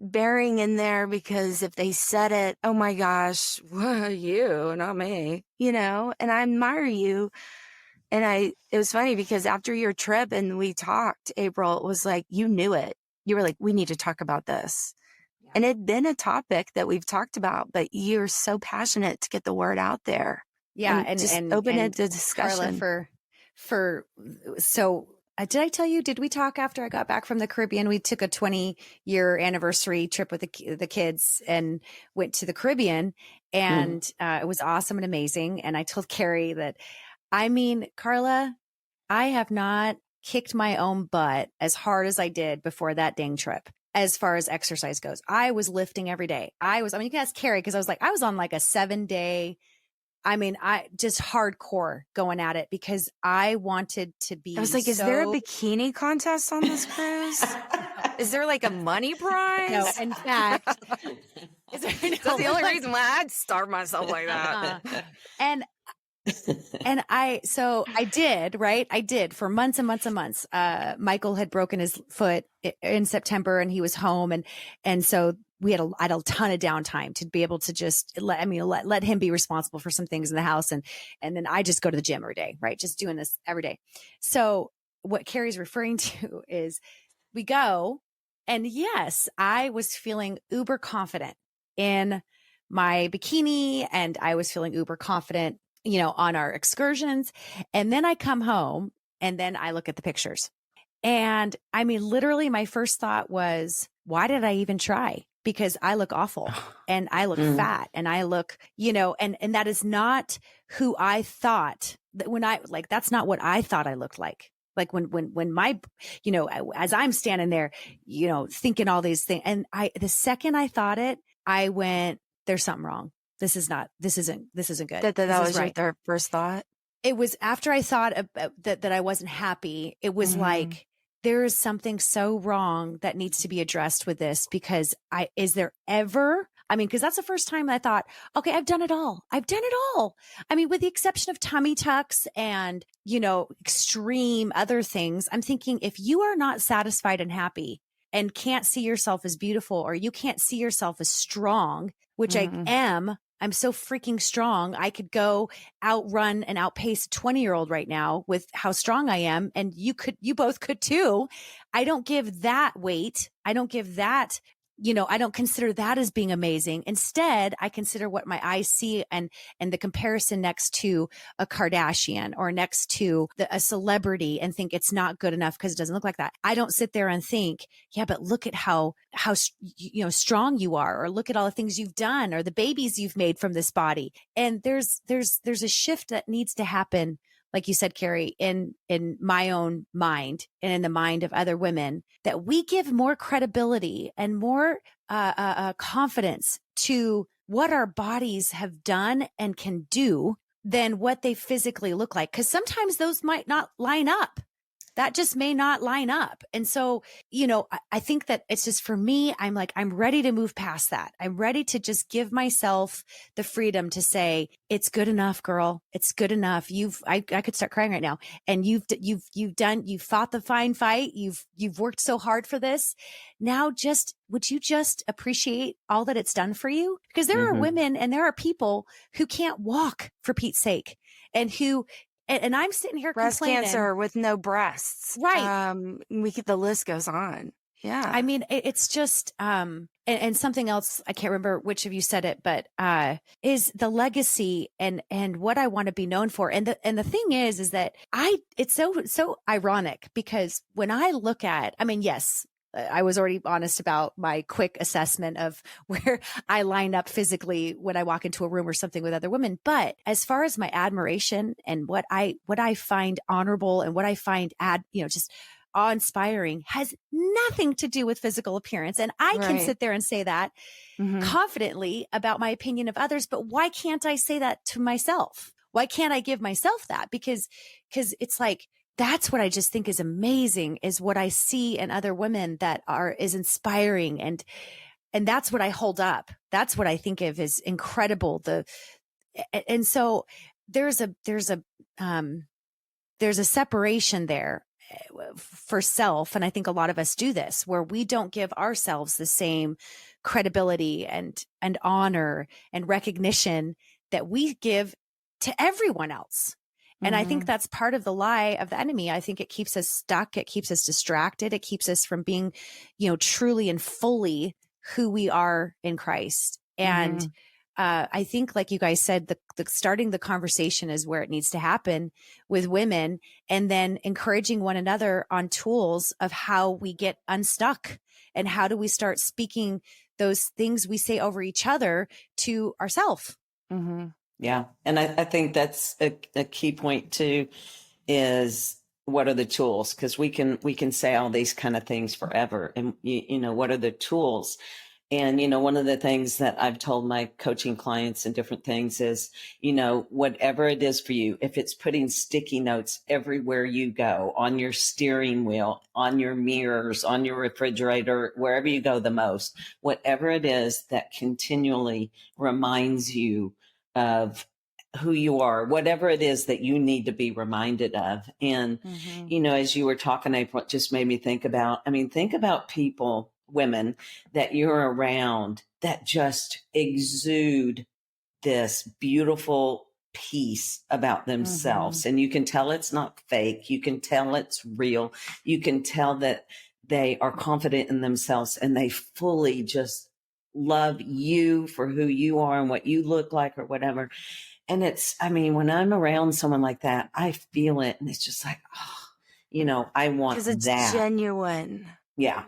bearing in there, because if they said it, oh my gosh, well, you, not me, and I admire you. And it was funny because after your trip and we talked, April, it was like, you knew it. You were like, we need to talk about this. Yeah. And it'd been a topic that we've talked about, but you're so passionate to get the word out there. Yeah. And just open it to discussion. Carla, so did I tell you, did we talk after I got back from the Caribbean? We took a 20-year anniversary trip with the kids and went to the Caribbean, and it was awesome and amazing. And I told Carrie that, I mean, Carla, I have not kicked my own butt as hard as I did before that dang trip. As far as exercise goes, I was lifting every day. I mean, you can ask Carrie, because I was on like a 7-day, I mean, I just hardcore going at it because I wanted to be. I was like, is there a bikini contest on this cruise? Is there like a money prize? No, in fact, that's the only reason why I'd starve myself like that. And I did, right? I did for months and months and months. Michael had broken his foot in September, and he was home. And so I had a ton of downtime to be able to just let him be responsible for some things in the house. And then I just go to the gym every day, right? Just doing this every day. So what Carrie's referring to is we go, and yes, I was feeling uber confident in my bikini, and I was feeling uber confident, on our excursions. And then I come home, and then I look at the pictures. And I mean, literally my first thought was, why did I even try? Because I look awful, and I look fat, and I look, and that is not who I thought that that's not what I thought I looked like. Like when my, as I'm standing there, thinking all these things, and the second I thought it, I went, there's something wrong. This isn't good. That was right. Your first thought. It was after I thought that I wasn't happy. It was like, there is something so wrong that needs to be addressed with this, because because that's the first time I thought, okay, I've done it all. I mean, with the exception of tummy tucks and, extreme other things, I'm thinking, if you are not satisfied and happy and can't see yourself as beautiful, or you can't see yourself as strong, which I am, I'm so freaking strong. I could go outrun and outpace a 20-year-old right now with how strong I am. And you both could too. I don't give that weight. I don't give that, I don't consider that as being amazing. Instead, I consider what my eyes see and the comparison next to a Kardashian or next to a celebrity, and think it's not good enough because it doesn't look like that. I don't sit there and think, yeah, but look at how strong you are, or look at all the things you've done, or the babies you've made from this body. And there's a shift that needs to happen, like you said, Carrie, in my own mind and in the mind of other women, that we give more credibility and more confidence to what our bodies have done and can do than what they physically look like. Because sometimes those might not line up. That just may not line up. And so, I think that it's just, for me, I'm ready to move past that. I'm ready to just give myself the freedom to say, it's good enough, girl. It's good enough. I could start crying right now. And you've fought the fine fight. You've worked so hard for this. Now, would you just appreciate all that it's done for you? Because there are women and there are people who can't walk, for Pete's sake, and who, and I'm sitting here breast complaining. Cancer with no breasts. Right. The list goes on. Yeah. I mean, it's just, and something else, I can't remember which of you said it, but, is the legacy and what I want to be known for. And the thing is that it's so ironic, because when I look at, yes, I was already honest about my quick assessment of where I line up physically when I walk into a room or something with other women. But as far as my admiration and what I find honorable and what I find just awe-inspiring, has nothing to do with physical appearance. And I can sit there and say that confidently about my opinion of others, but why can't I say that to myself? Why can't I give myself that? Because it's like, that's what I just think is amazing, is what I see in other women that is inspiring. And that's what I hold up. That's what I think of as incredible. And so there's a separation there for self. And I think a lot of us do this, where we don't give ourselves the same credibility and honor and recognition that we give to everyone else. And I think that's part of the lie of the enemy. I think it keeps us stuck. It keeps us distracted. It keeps us from being, truly and fully who we are in Christ. And I think, like you guys said, the starting the conversation is where it needs to happen with women, and then encouraging one another on tools of how we get unstuck and how do we start speaking those things we say over each other to ourselves. Mm-hmm. Yeah. And I think that's a key point too, is what are the tools? Because we can say all these kind of things forever. And, you know, what are the tools? And, you know, one of the things that I've told my coaching clients and different things is, you know, whatever it is for you, if it's putting sticky notes everywhere you go, on your steering wheel, on your mirrors, on your refrigerator, wherever you go the most, whatever it is that continually reminds you of who you are, whatever it is that you need to be reminded of. And, you know, as you were talking, April, it just made me think about, think about people, women that you're around that just exude this beautiful peace about themselves. And you can tell it's not fake. You can tell it's real. You can tell that they are confident in themselves and they fully just love you for who you are and what you look like or whatever. And it's, when I'm around someone like that, I feel it. And it's just like, oh, you know, I want that. Because it's genuine. Yeah.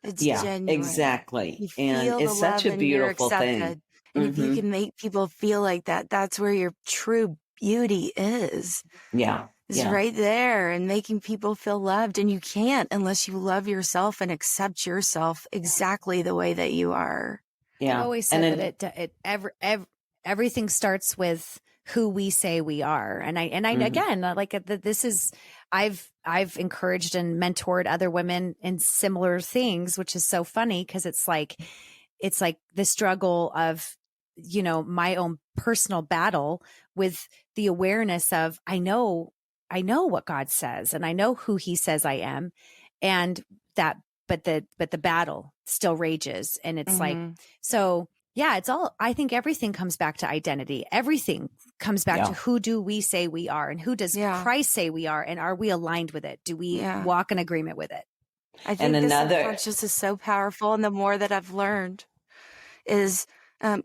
It's Yeah, genuine. exactly. You And feel it's the such love a and you're beautiful thing. accepted. And if you can make people feel like that, that's where your true beauty is. Yeah. It's right there, and making people feel loved. And you can't unless you love yourself and accept yourself exactly the way that you are. Yeah. I've always said that everything starts with who we say we are. And I again, like this is, I've encouraged and mentored other women in similar things, which is so funny because it's like the struggle of, you know, my own personal battle with the awareness of, I know what God says and I know who he says I am, and that, but the battle still rages. And it's like, so yeah, it's all, I think everything comes back to identity. Everything comes back to who do we say we are and who does Christ say we are? And are we aligned with it? Do we walk in agreement with it? I think the subconscious is so powerful. And the more that I've learned is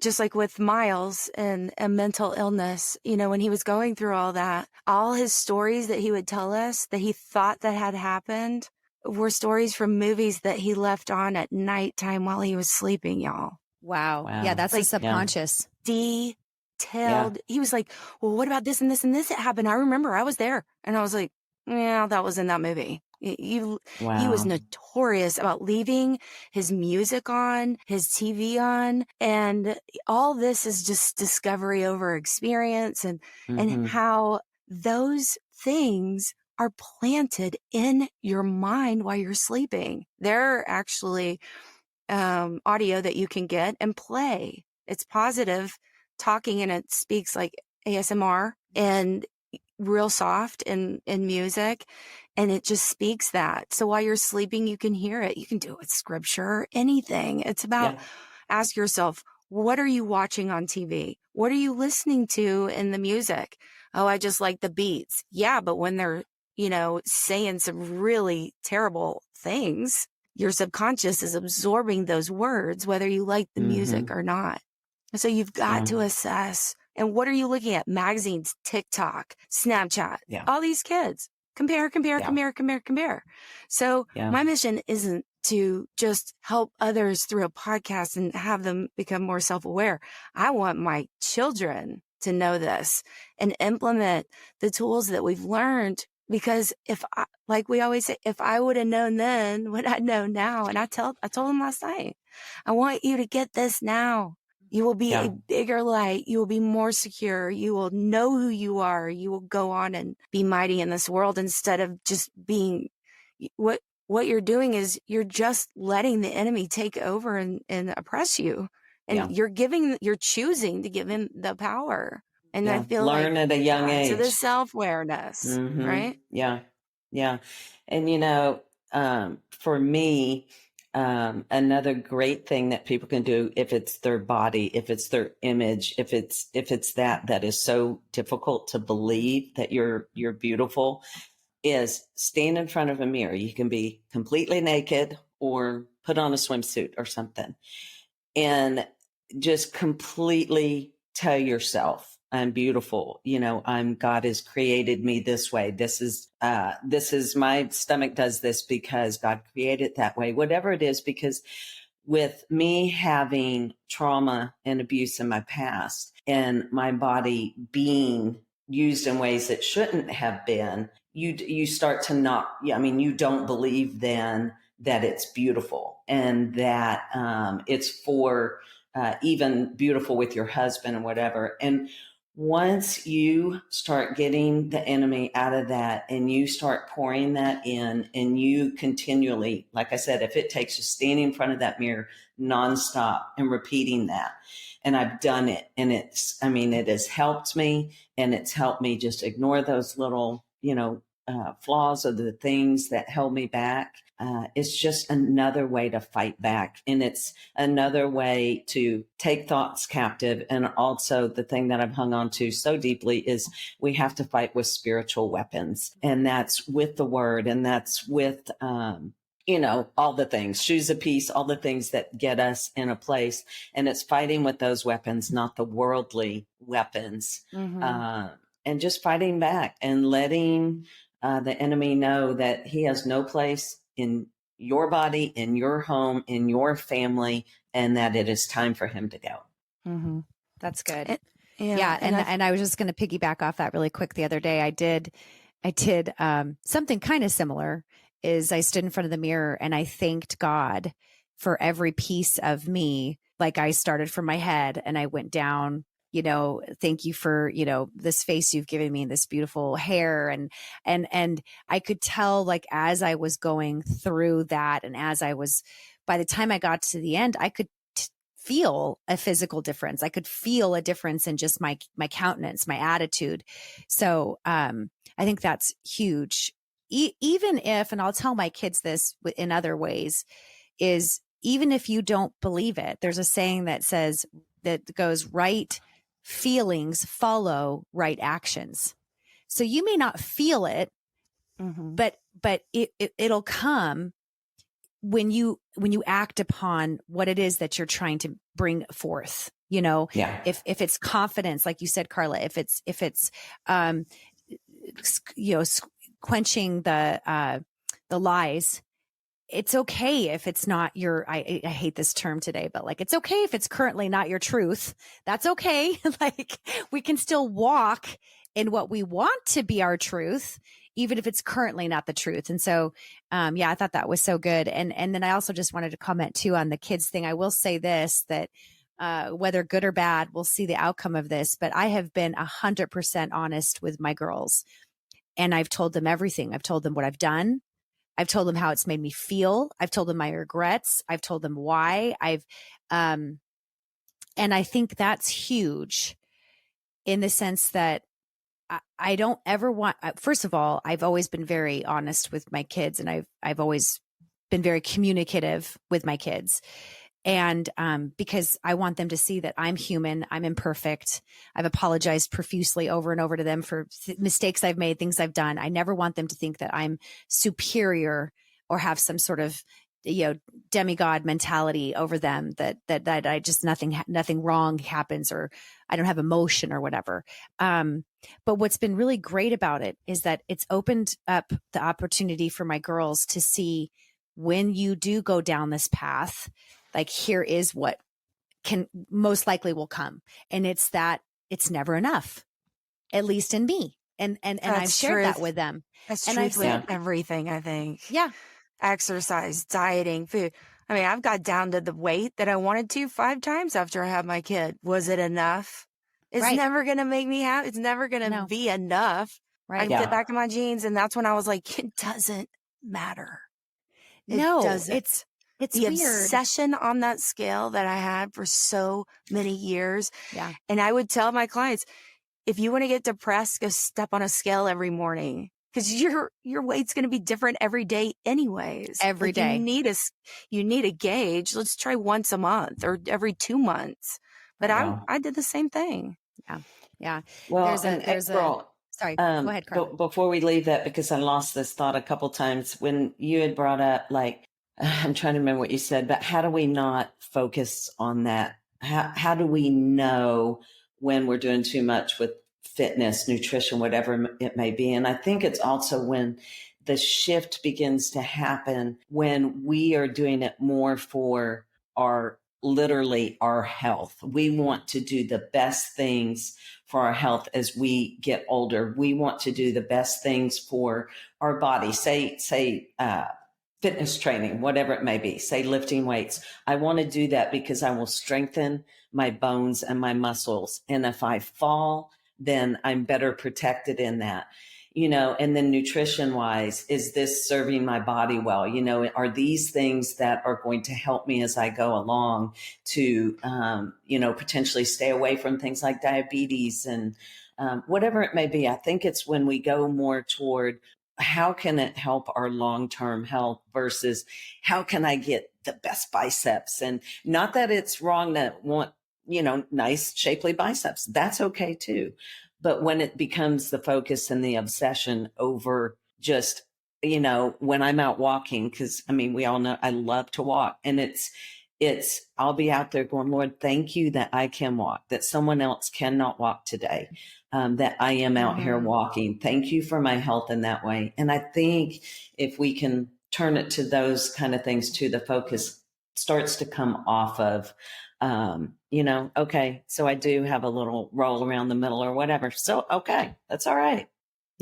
just like with Miles and a mental illness, you know, when he was going through all that, all his stories that he would tell us that he thought that had happened were stories from movies that he left on at nighttime while he was sleeping, y'all. Wow. Yeah, that's like, the subconscious. Detailed. Yeah. He was like, well, what about this and this and this that happened? I remember I was there. And I was like, yeah, that was in that movie. He was notorious about leaving his music on, his TV on, and all this is just discovery over experience and how those things are planted in your mind while you're sleeping. They're actually audio that you can get and play. It's positive talking and it speaks like ASMR and real soft in music, and it just speaks that. So while you're sleeping, you can hear it. You can do it with scripture, anything. It's about ask yourself, what are you watching on TV? What are you listening to in the music? Oh, I just like the beats. Yeah, but when they're, you know, saying some really terrible things, your subconscious is absorbing those words, whether you like the music or not. So you've got to assess. And what are you looking at? Magazines, TikTok, Snapchat, all these kids. Compare. So my mission isn't to just help others through a podcast and have them become more self-aware. I want my children to know this and implement the tools that we've learned. Because like we always say, if I would have known then what I know now, and I told them last night, I want you to get this now. You will be a bigger light. You will be more secure. You will know who you are. You will go on and be mighty in this world instead of just being what you're doing is you're just letting the enemy take over and oppress you. And you're choosing to give him the power. And I feel learn at a young age. To the self-awareness, right? Yeah. Yeah. And, you know, for me, another great thing that people can do, if it's their body, if it's their image, if it's that is so difficult to believe that you're beautiful, is stand in front of a mirror. You can be completely naked or put on a swimsuit or something, and just completely tell yourself, I'm beautiful. God has created me this way. This is my stomach does this because God created it that way, whatever it is, because with me having trauma and abuse in my past and my body being used in ways that shouldn't have been, you start to not, you don't believe then that it's beautiful and that it's for even beautiful with your husband and whatever. And once you start getting the enemy out of that and you start pouring that in and you continually, like I said, if it takes you standing in front of that mirror nonstop and repeating that, and I've done it, and it has helped me, and it's helped me just ignore those little, flaws of the things that held me back. It's just another way to fight back. And it's another way to take thoughts captive. And also the thing that I've hung on to so deeply is we have to fight with spiritual weapons. And that's with the word, and that's with, all the things, shoes of peace, all the things that get us in a place. And it's fighting with those weapons, not the worldly weapons. And just fighting back and letting the enemy know that he has no place in your body, in your home, in your family, and that it is time for him to go. That's good. Yeah. And I was just going to piggyback off that really quick. The other day I did something kind of similar. Is I stood in front of the mirror and I thanked God for every piece of me. Like I started from my head and I went down, thank you for, this face you've given me and this beautiful hair. And I could tell, like, as I was going through that, and by the time I got to the end, I could feel a physical difference. I could feel a difference in just my countenance, my attitude. So, I think that's huge. Even if, and I'll tell my kids this in other ways, is even if you don't believe it, there's a saying that goes, right feelings follow right actions. So you may not feel it, but it'll come when you act upon what it is that you're trying to bring forth. If it's confidence, like you said, Carla, if it's quenching the lies, it's okay if it's not I hate this term today, but like, it's okay if it's currently not your truth. That's okay. Like, we can still walk in what we want to be our truth, even if it's currently not the truth. And so, I thought that was so good. And then I also just wanted to comment too on the kids thing. I will say this, that whether good or bad, we'll see the outcome of this, but I have been 100% honest with my girls. And I've told them everything. I've told them what I've done. I've told them how it's made me feel. I've told them my regrets. I've told them why. And I think that's huge in the sense that I don't ever want, first of all, I've always been very honest with my kids, and I've always been very communicative with my kids. And because I want them to see that I'm human, I'm imperfect. I've apologized profusely over and over to them for mistakes I've made, things I've done. I never want them to think that I'm superior or have some sort of demigod mentality over them, that I just nothing wrong happens, or I don't have emotion or whatever. But what's been really great about it is that it's opened up the opportunity for my girls to see, when you do go down this path, like, here is what can most likely will come. And it's that it's never enough, at least in me. And I've shared that with them. That's and truth I've said, with everything, I think. Yeah. Exercise, dieting, food. I mean, I've got down to the weight that I wanted to 5 times after I had my kid. Was it enough? It's never going to make me happy. It's never going to be enough. Right. I can fit back in my jeans. And that's when I was like, it doesn't matter. It no, doesn't. It's the weird. obsession on that scale that I had for so many years. Yeah. And I would tell my clients, if you want to get depressed, go step on a scale every morning, because your weight's going to be different every day anyways. Every day. You need a gauge. Let's try once a month or every 2 months. But I did the same thing. Yeah. Yeah. Well, sorry, go ahead, Carla. Before we leave that, because I lost this thought a couple times when you had brought up, like, I'm trying to remember what you said, but how do we not focus on that how do we know when we're doing too much with fitness, nutrition, whatever it may be? And I think it's also when the shift begins to happen when we are doing it more for literally our health. We want to do the best things for our health as we get older. We want to do the best things for our body. Say, fitness training, whatever it may be, say lifting weights. I want to do that because I will strengthen my bones and my muscles. And if I fall, then I'm better protected in that. And then nutrition wise, is this serving my body well? Are these things that are going to help me as I go along to, potentially stay away from things like diabetes and whatever it may be? I think it's when we go more toward how can it help our long-term health versus how can I get the best biceps? And not that it's wrong to want, nice shapely biceps. That's okay too. But when it becomes the focus and the obsession over just, when I'm out walking, because we all know I love to walk, and I'll be out there going, Lord, thank you that I can walk, that someone else cannot walk today, that I am out here walking. Thank you for my health in that way. And I think if we can turn it to those kind of things too, the focus starts to come off of, okay, so I do have a little roll around the middle or whatever. So, okay, that's all right.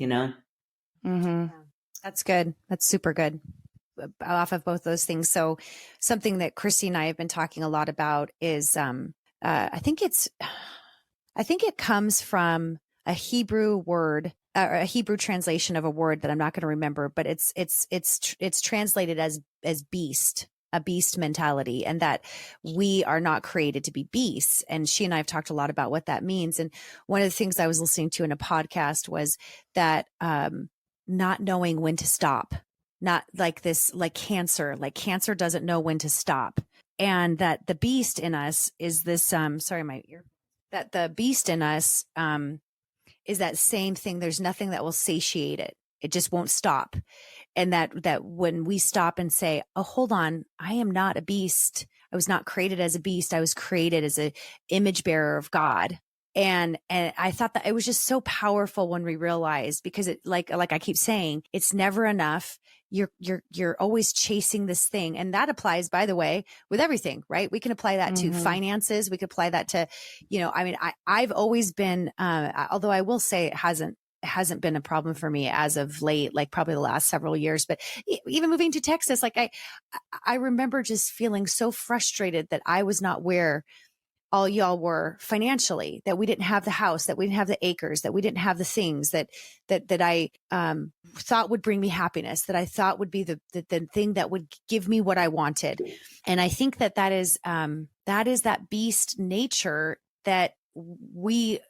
Mm-hmm. That's good. That's super good. Off of both those things. So something that Christy and I have been talking a lot about is, I think it comes from a Hebrew word, or a Hebrew translation of a word that I'm not going to remember, but it's translated as beast, a beast mentality, and that we are not created to be beasts. And she and I have talked a lot about what that means. And one of the things I was listening to in a podcast was that, not knowing when to stop, not like this, like cancer doesn't know when to stop. And that the beast in us is this, sorry, my ear, that the beast in us, is that same thing. There's nothing that will satiate it. It just won't stop. And that when we stop and say, oh, hold on, I am not a beast. I was not created as a beast. I was created as an image bearer of God. And I thought that it was just so powerful when we realized, because it, like I keep saying, it's never enough. You're always chasing this thing. And that applies, by the way, with everything, right? We can apply that to finances. We could apply that to, I've always been, although I will say it hasn't been a problem for me as of late, like probably the last several years, but even moving to Texas, like I remember just feeling so frustrated that I was not where all y'all were financially, that we didn't have the house, that we didn't have the acres, that we didn't have the things that I thought would bring me happiness, that I thought would be the thing that would give me what I wanted. And I think that is that beast nature that we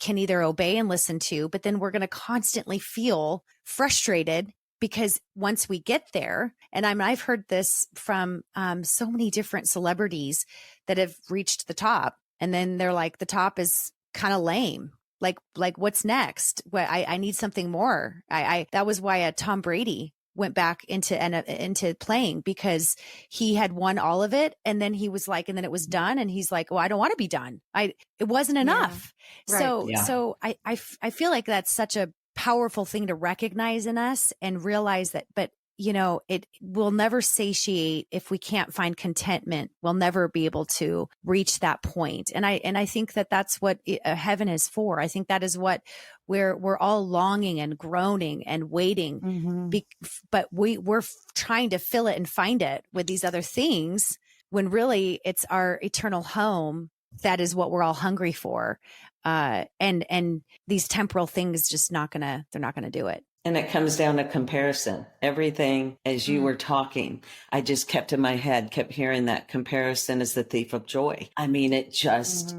can either obey and listen to, but then we're going to constantly feel frustrated, because once we get there, and I've heard this from so many different celebrities that have reached the top, and then they're like, the top is kind of lame. Like what's next? Well, I need something more. That was why Tom Brady went back into playing, because he had won all of it, and then he was like, and then it was done, and he's like, well, I don't want to be done. It wasn't enough. Yeah. Right. So I feel like that's such a powerful thing to recognize in us and realize that, but it will never satiate if we can't find contentment. We'll never be able to reach that point. And I think that that's what heaven is for. I think that is what we're all longing and groaning and waiting, but we're trying to fill it and find it with these other things, when really it's our eternal home. That is what we're all hungry for. And these temporal things they're not gonna do it. And it comes down to comparison. Everything, as you were talking, I just kept in my head, kept hearing that comparison is the thief of joy. It just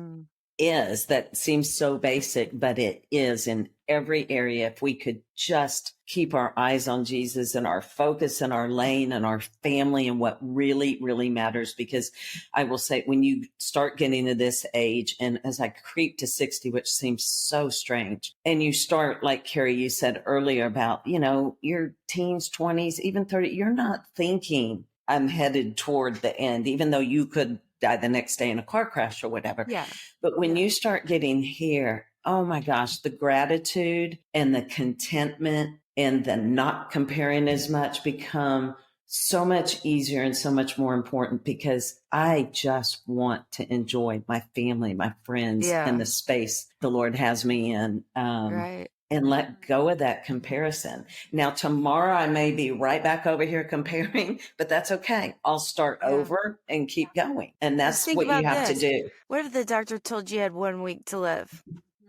is. That seems so basic, but it is in every area. If we could just keep our eyes on Jesus and our focus and our lane and our family and what really, really matters. Because I will say, when you start getting to this age, and as I creep to 60, which seems so strange, and you start, like Carrie, you said earlier about, your teens, 20s, even 30, you're not thinking I'm headed toward the end, even though you could die the next day in a car crash or whatever. Yeah. But when you start getting here, oh my gosh, the gratitude and the contentment and the not comparing as much become so much easier and so much more important, because I just want to enjoy my family, my friends, and the space the Lord has me in. Right. And let go of that comparison. Now, tomorrow I may be right back over here comparing, but that's okay. I'll start over and keep going. And that's Think what you about have to this. do. What if the doctor told you had 1 week to live?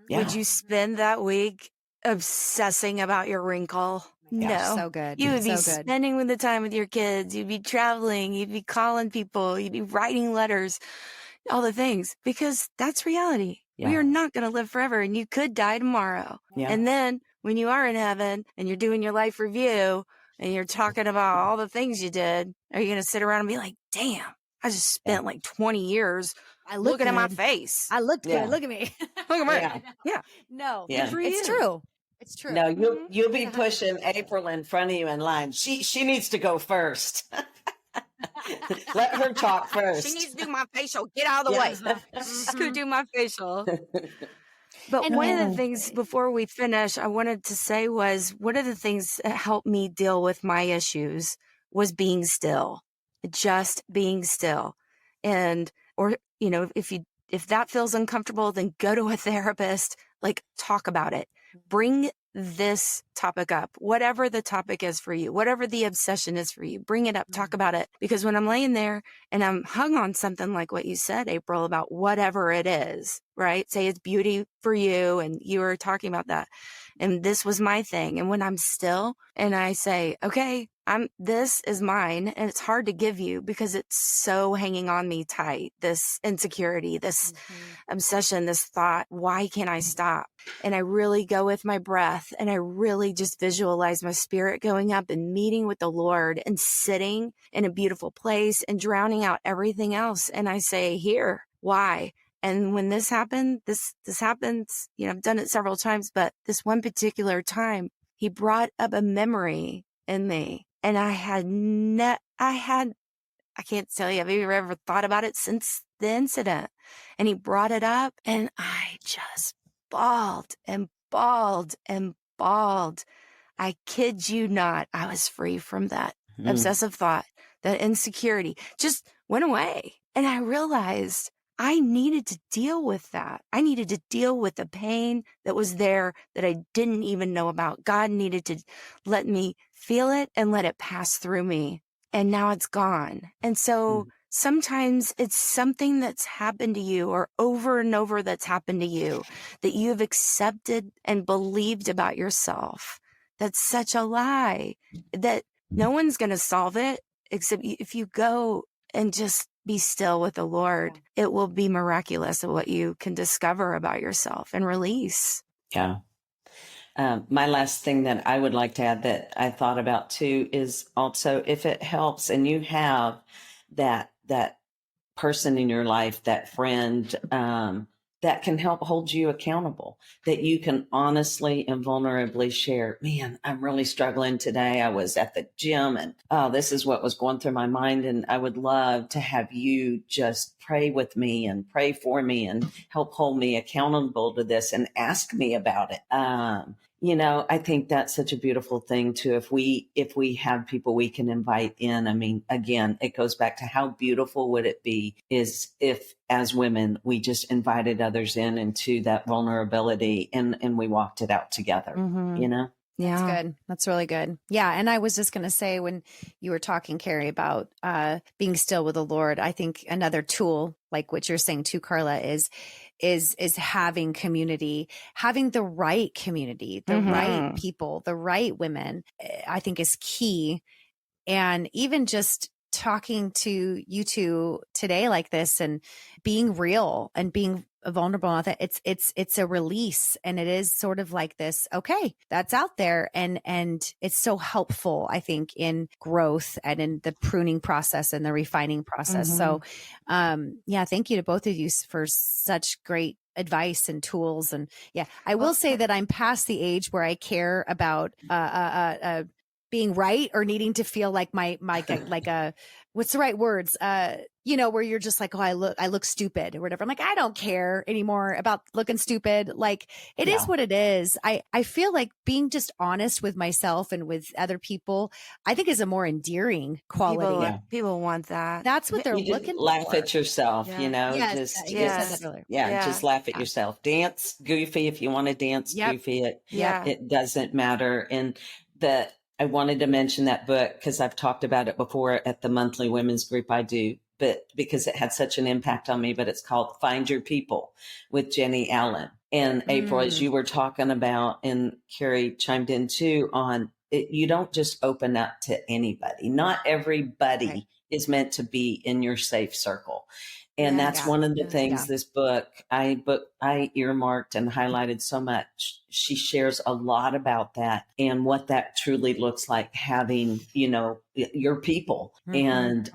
Yeah. Would you spend that week obsessing about your wrinkle? No. So good. You would be So good. spending the time with your kids. You'd be traveling. You'd be calling people. You'd be writing letters, all the things, because that's reality. We Yeah. are not going to live forever, and you could die tomorrow. Yeah. And then when you are in heaven and you're doing your life review and you're talking about all the things you did, are you going to sit around and be like, damn, I just spent like 20 years looking at my face. I looked Yeah. good. Look at me. Look at me. Yeah. Yeah. No, Yeah. Good for it's you. true. It's true. No, you'll be pushing April in front of you in line. She needs to go first. Let her talk first. She needs to do my facial. Get out of the way. She's going to do my facial. But And one of the things before we finish, I wanted to say was one of the things that helped me deal with my issues was being still, just being still. And, or, you know, if that feels uncomfortable, then go to a therapist, like talk about it. Bring this topic up, whatever the topic is for you, whatever the obsession is for you, bring it up, talk about it. Because when I'm laying there and I'm hung on something like what you said, April, about whatever it is, right? Say it's beauty for you, and you were talking about that. And this was my thing. And when I'm still and I say, okay, this is mine, and it's hard to give you because it's so hanging on me tight, this insecurity, this obsession, this thought, why can't I stop? And I really go with my breath, and I really just visualize my spirit going up and meeting with the Lord and sitting in a beautiful place and drowning out everything else. And I say, here, why? And when this happened, this happens, you know, I've done it several times, but this one particular time, he brought up a memory in me. And I can't tell you, have you ever thought about it since the incident? And he brought it up, and I just bawled and bawled and bawled. I kid you not. I was free from that obsessive thought, that insecurity just went away. And I realized I needed to deal with that. I needed to deal with the pain that was there that I didn't even know about. God needed to let me feel it and let it pass through me. And now it's gone. And so sometimes it's something that's happened to you, or over and over that's happened to you, that you've accepted and believed about yourself. That's such a lie, that no one's going to solve it except if you go and just be still with the Lord. It will be miraculous of what you can discover about yourself and release. Yeah. My last thing that I would like to add that I thought about too is also, if it helps and you have that person in your life, that friend, that can help hold you accountable, that you can honestly and vulnerably share, man, I'm really struggling today. I was at the gym and this is what was going through my mind. And I would love to have you just pray with me and pray for me and help hold me accountable to this and ask me about it. You know, I think that's such a beautiful thing too. If we have people we can invite in, I mean, again, it goes back to how beautiful would it be is if as women, we just invited others in into that vulnerability and we walked it out together, you know? Yeah. That's good. That's really good. Yeah. And I was just going to say, when you were talking, Carrie, about being still with the Lord, I think another tool, like what you're saying too, Carla, is having community, having the right community, the right people, the right women, I think is key. And even just talking to you two today like this and being real and being vulnerable with it, it's a release, and it is sort of like this, okay, that's out there, and it's so helpful, I think, in growth and in the pruning process and the refining process. So yeah, thank you to both of you for such great advice and tools. And yeah, I will say that I'm past the age where I care about being right or needing to feel like my like a what's the right words? Where you're just like, oh, I look stupid or whatever. I'm like, I don't care anymore about looking stupid. Like it is what it is. I feel like being just honest with myself and with other people, I think is a more endearing quality. People want that. That's what they're You just looking laugh for. at yourself, Yes. just, You said that earlier. just laugh at yourself. Dance goofy if you want to dance goofy. It doesn't matter. And I wanted to mention that book because I've talked about it before at the monthly women's group I do, but because it had such an impact on me, but it's called Find Your People with Jenny Allen. And April, as you were talking about, and Carrie chimed in too on it, you don't just open up to anybody. Not everybody is meant to be in your safe circle. And that's one of the things this book I earmarked and highlighted so much. She shares a lot about that and what that truly looks like having, your people. And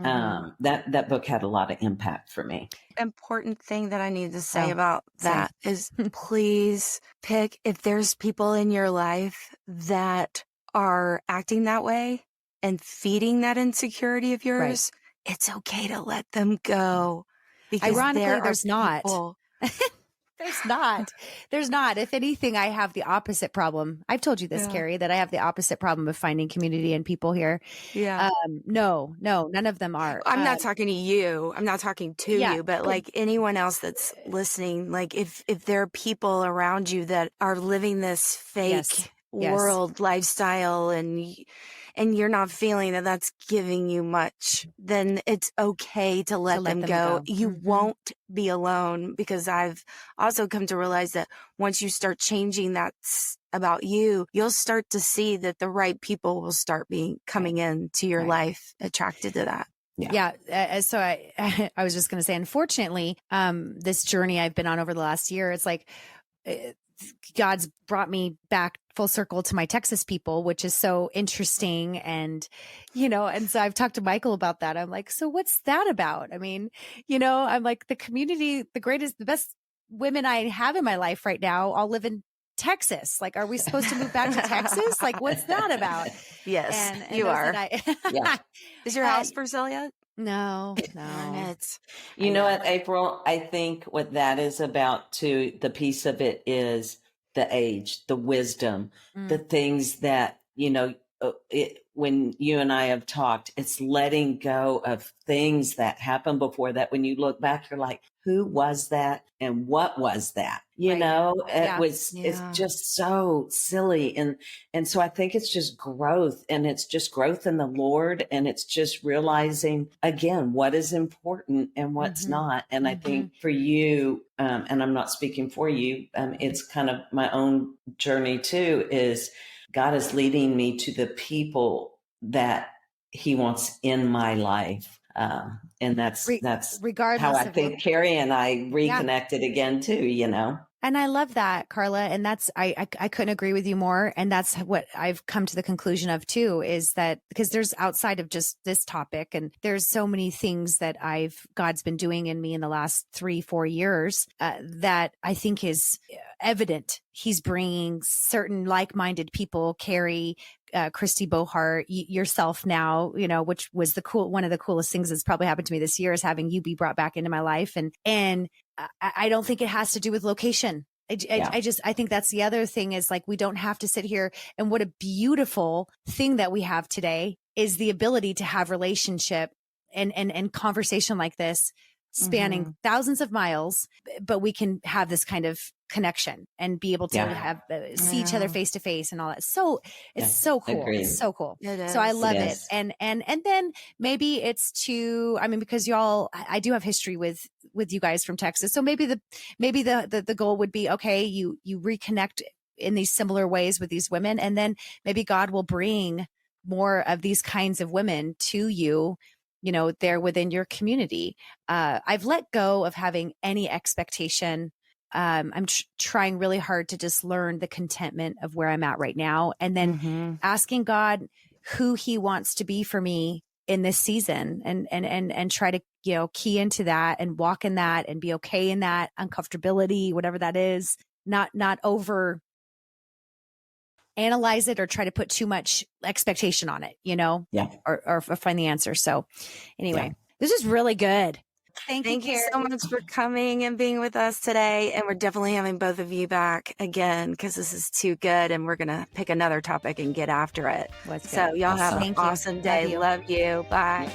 that book had a lot of impact for me. Important thing that I need to say about that is please pick, if there's people in your life that are acting that way and feeding that insecurity of yours, it's okay to let them go. Because ironically, there's not. There's not. If anything, I have the opposite problem. I've told you this, Carrie, that I have the opposite problem of finding community and people here. No, none of them are. I'm not talking to you. I'm not talking to you, but like anyone else that's listening, like if there are people around you that are living this fake world lifestyle and you're not feeling that that's giving you much, then it's okay to let them go. You won't be alone, because I've also come to realize that once you start changing that about you, you'll start to see that the right people will start coming into your life attracted to that. So I was just going to say, unfortunately, this journey I've been on over the last year, it's like God's brought me back full circle to my Texas people, which is so interesting. And, and so I've talked to Michael about that. I'm like, so what's that about? I mean, I'm like, the community, the best women I have in my life right now all live in Texas. Like, are we supposed to move back to Texas? Like, what's that about? Yes, and you are. Is your house for sale yet? No. You know what, April? I think what that is about too, the piece of it is the age, the wisdom, the things that, when you and I have talked, it's letting go of things that happened before that. When you look back, you're like, who was that? And what was that? It's just so silly. And so I think it's just growth, and it's just growth in the Lord. And it's just realizing again, what is important and what's not. And I think for you, and I'm not speaking for you, it's kind of my own journey too, is God is leading me to the people that he wants in my life. And that's regardless how I think Carrie and I reconnected again too, And I love that, Carla. And that's, I couldn't agree with you more. And that's what I've come to the conclusion of too, is that because there's outside of just this topic, and there's so many things that God's been doing in me in the last 3-4 years, that I think is evident. He's bringing certain like-minded people, Carrie, Christy Bohart, yourself now, which was one of the coolest things that's probably happened to me this year, is having you be brought back into my life. And I don't think it has to do with location. I think that's the other thing, is like, we don't have to sit here. And what a beautiful thing that we have today is the ability to have relationship and conversation like this, spanning thousands of miles, but we can have this kind of connection and be able to have see each other face to face and all that. So it's so cool. Agreed. It's so cool. It so I is. love It it. is. And then maybe it's because I do have history with you guys from Texas. So maybe the goal would be, okay, you reconnect in these similar ways with these women, and then maybe God will bring more of these kinds of women to you, there within your community. I've let go of having any expectation. I'm trying really hard to just learn the contentment of where I'm at right now, and then asking God who he wants to be for me in this season, and try to, key into that and walk in that and be okay in that uncomfortability, whatever that is, not over analyze it or try to put too much expectation on it, Yeah. or find the answer. So anyway, this is really good. Thank you, Thank you Carrie. so much for coming and being with us today. And we're definitely having both of you back again because this is too good. And we're going to pick another topic and get after it. What's So good? y'all have Awesome. an Thank you. awesome Love day. you. Love you. Bye.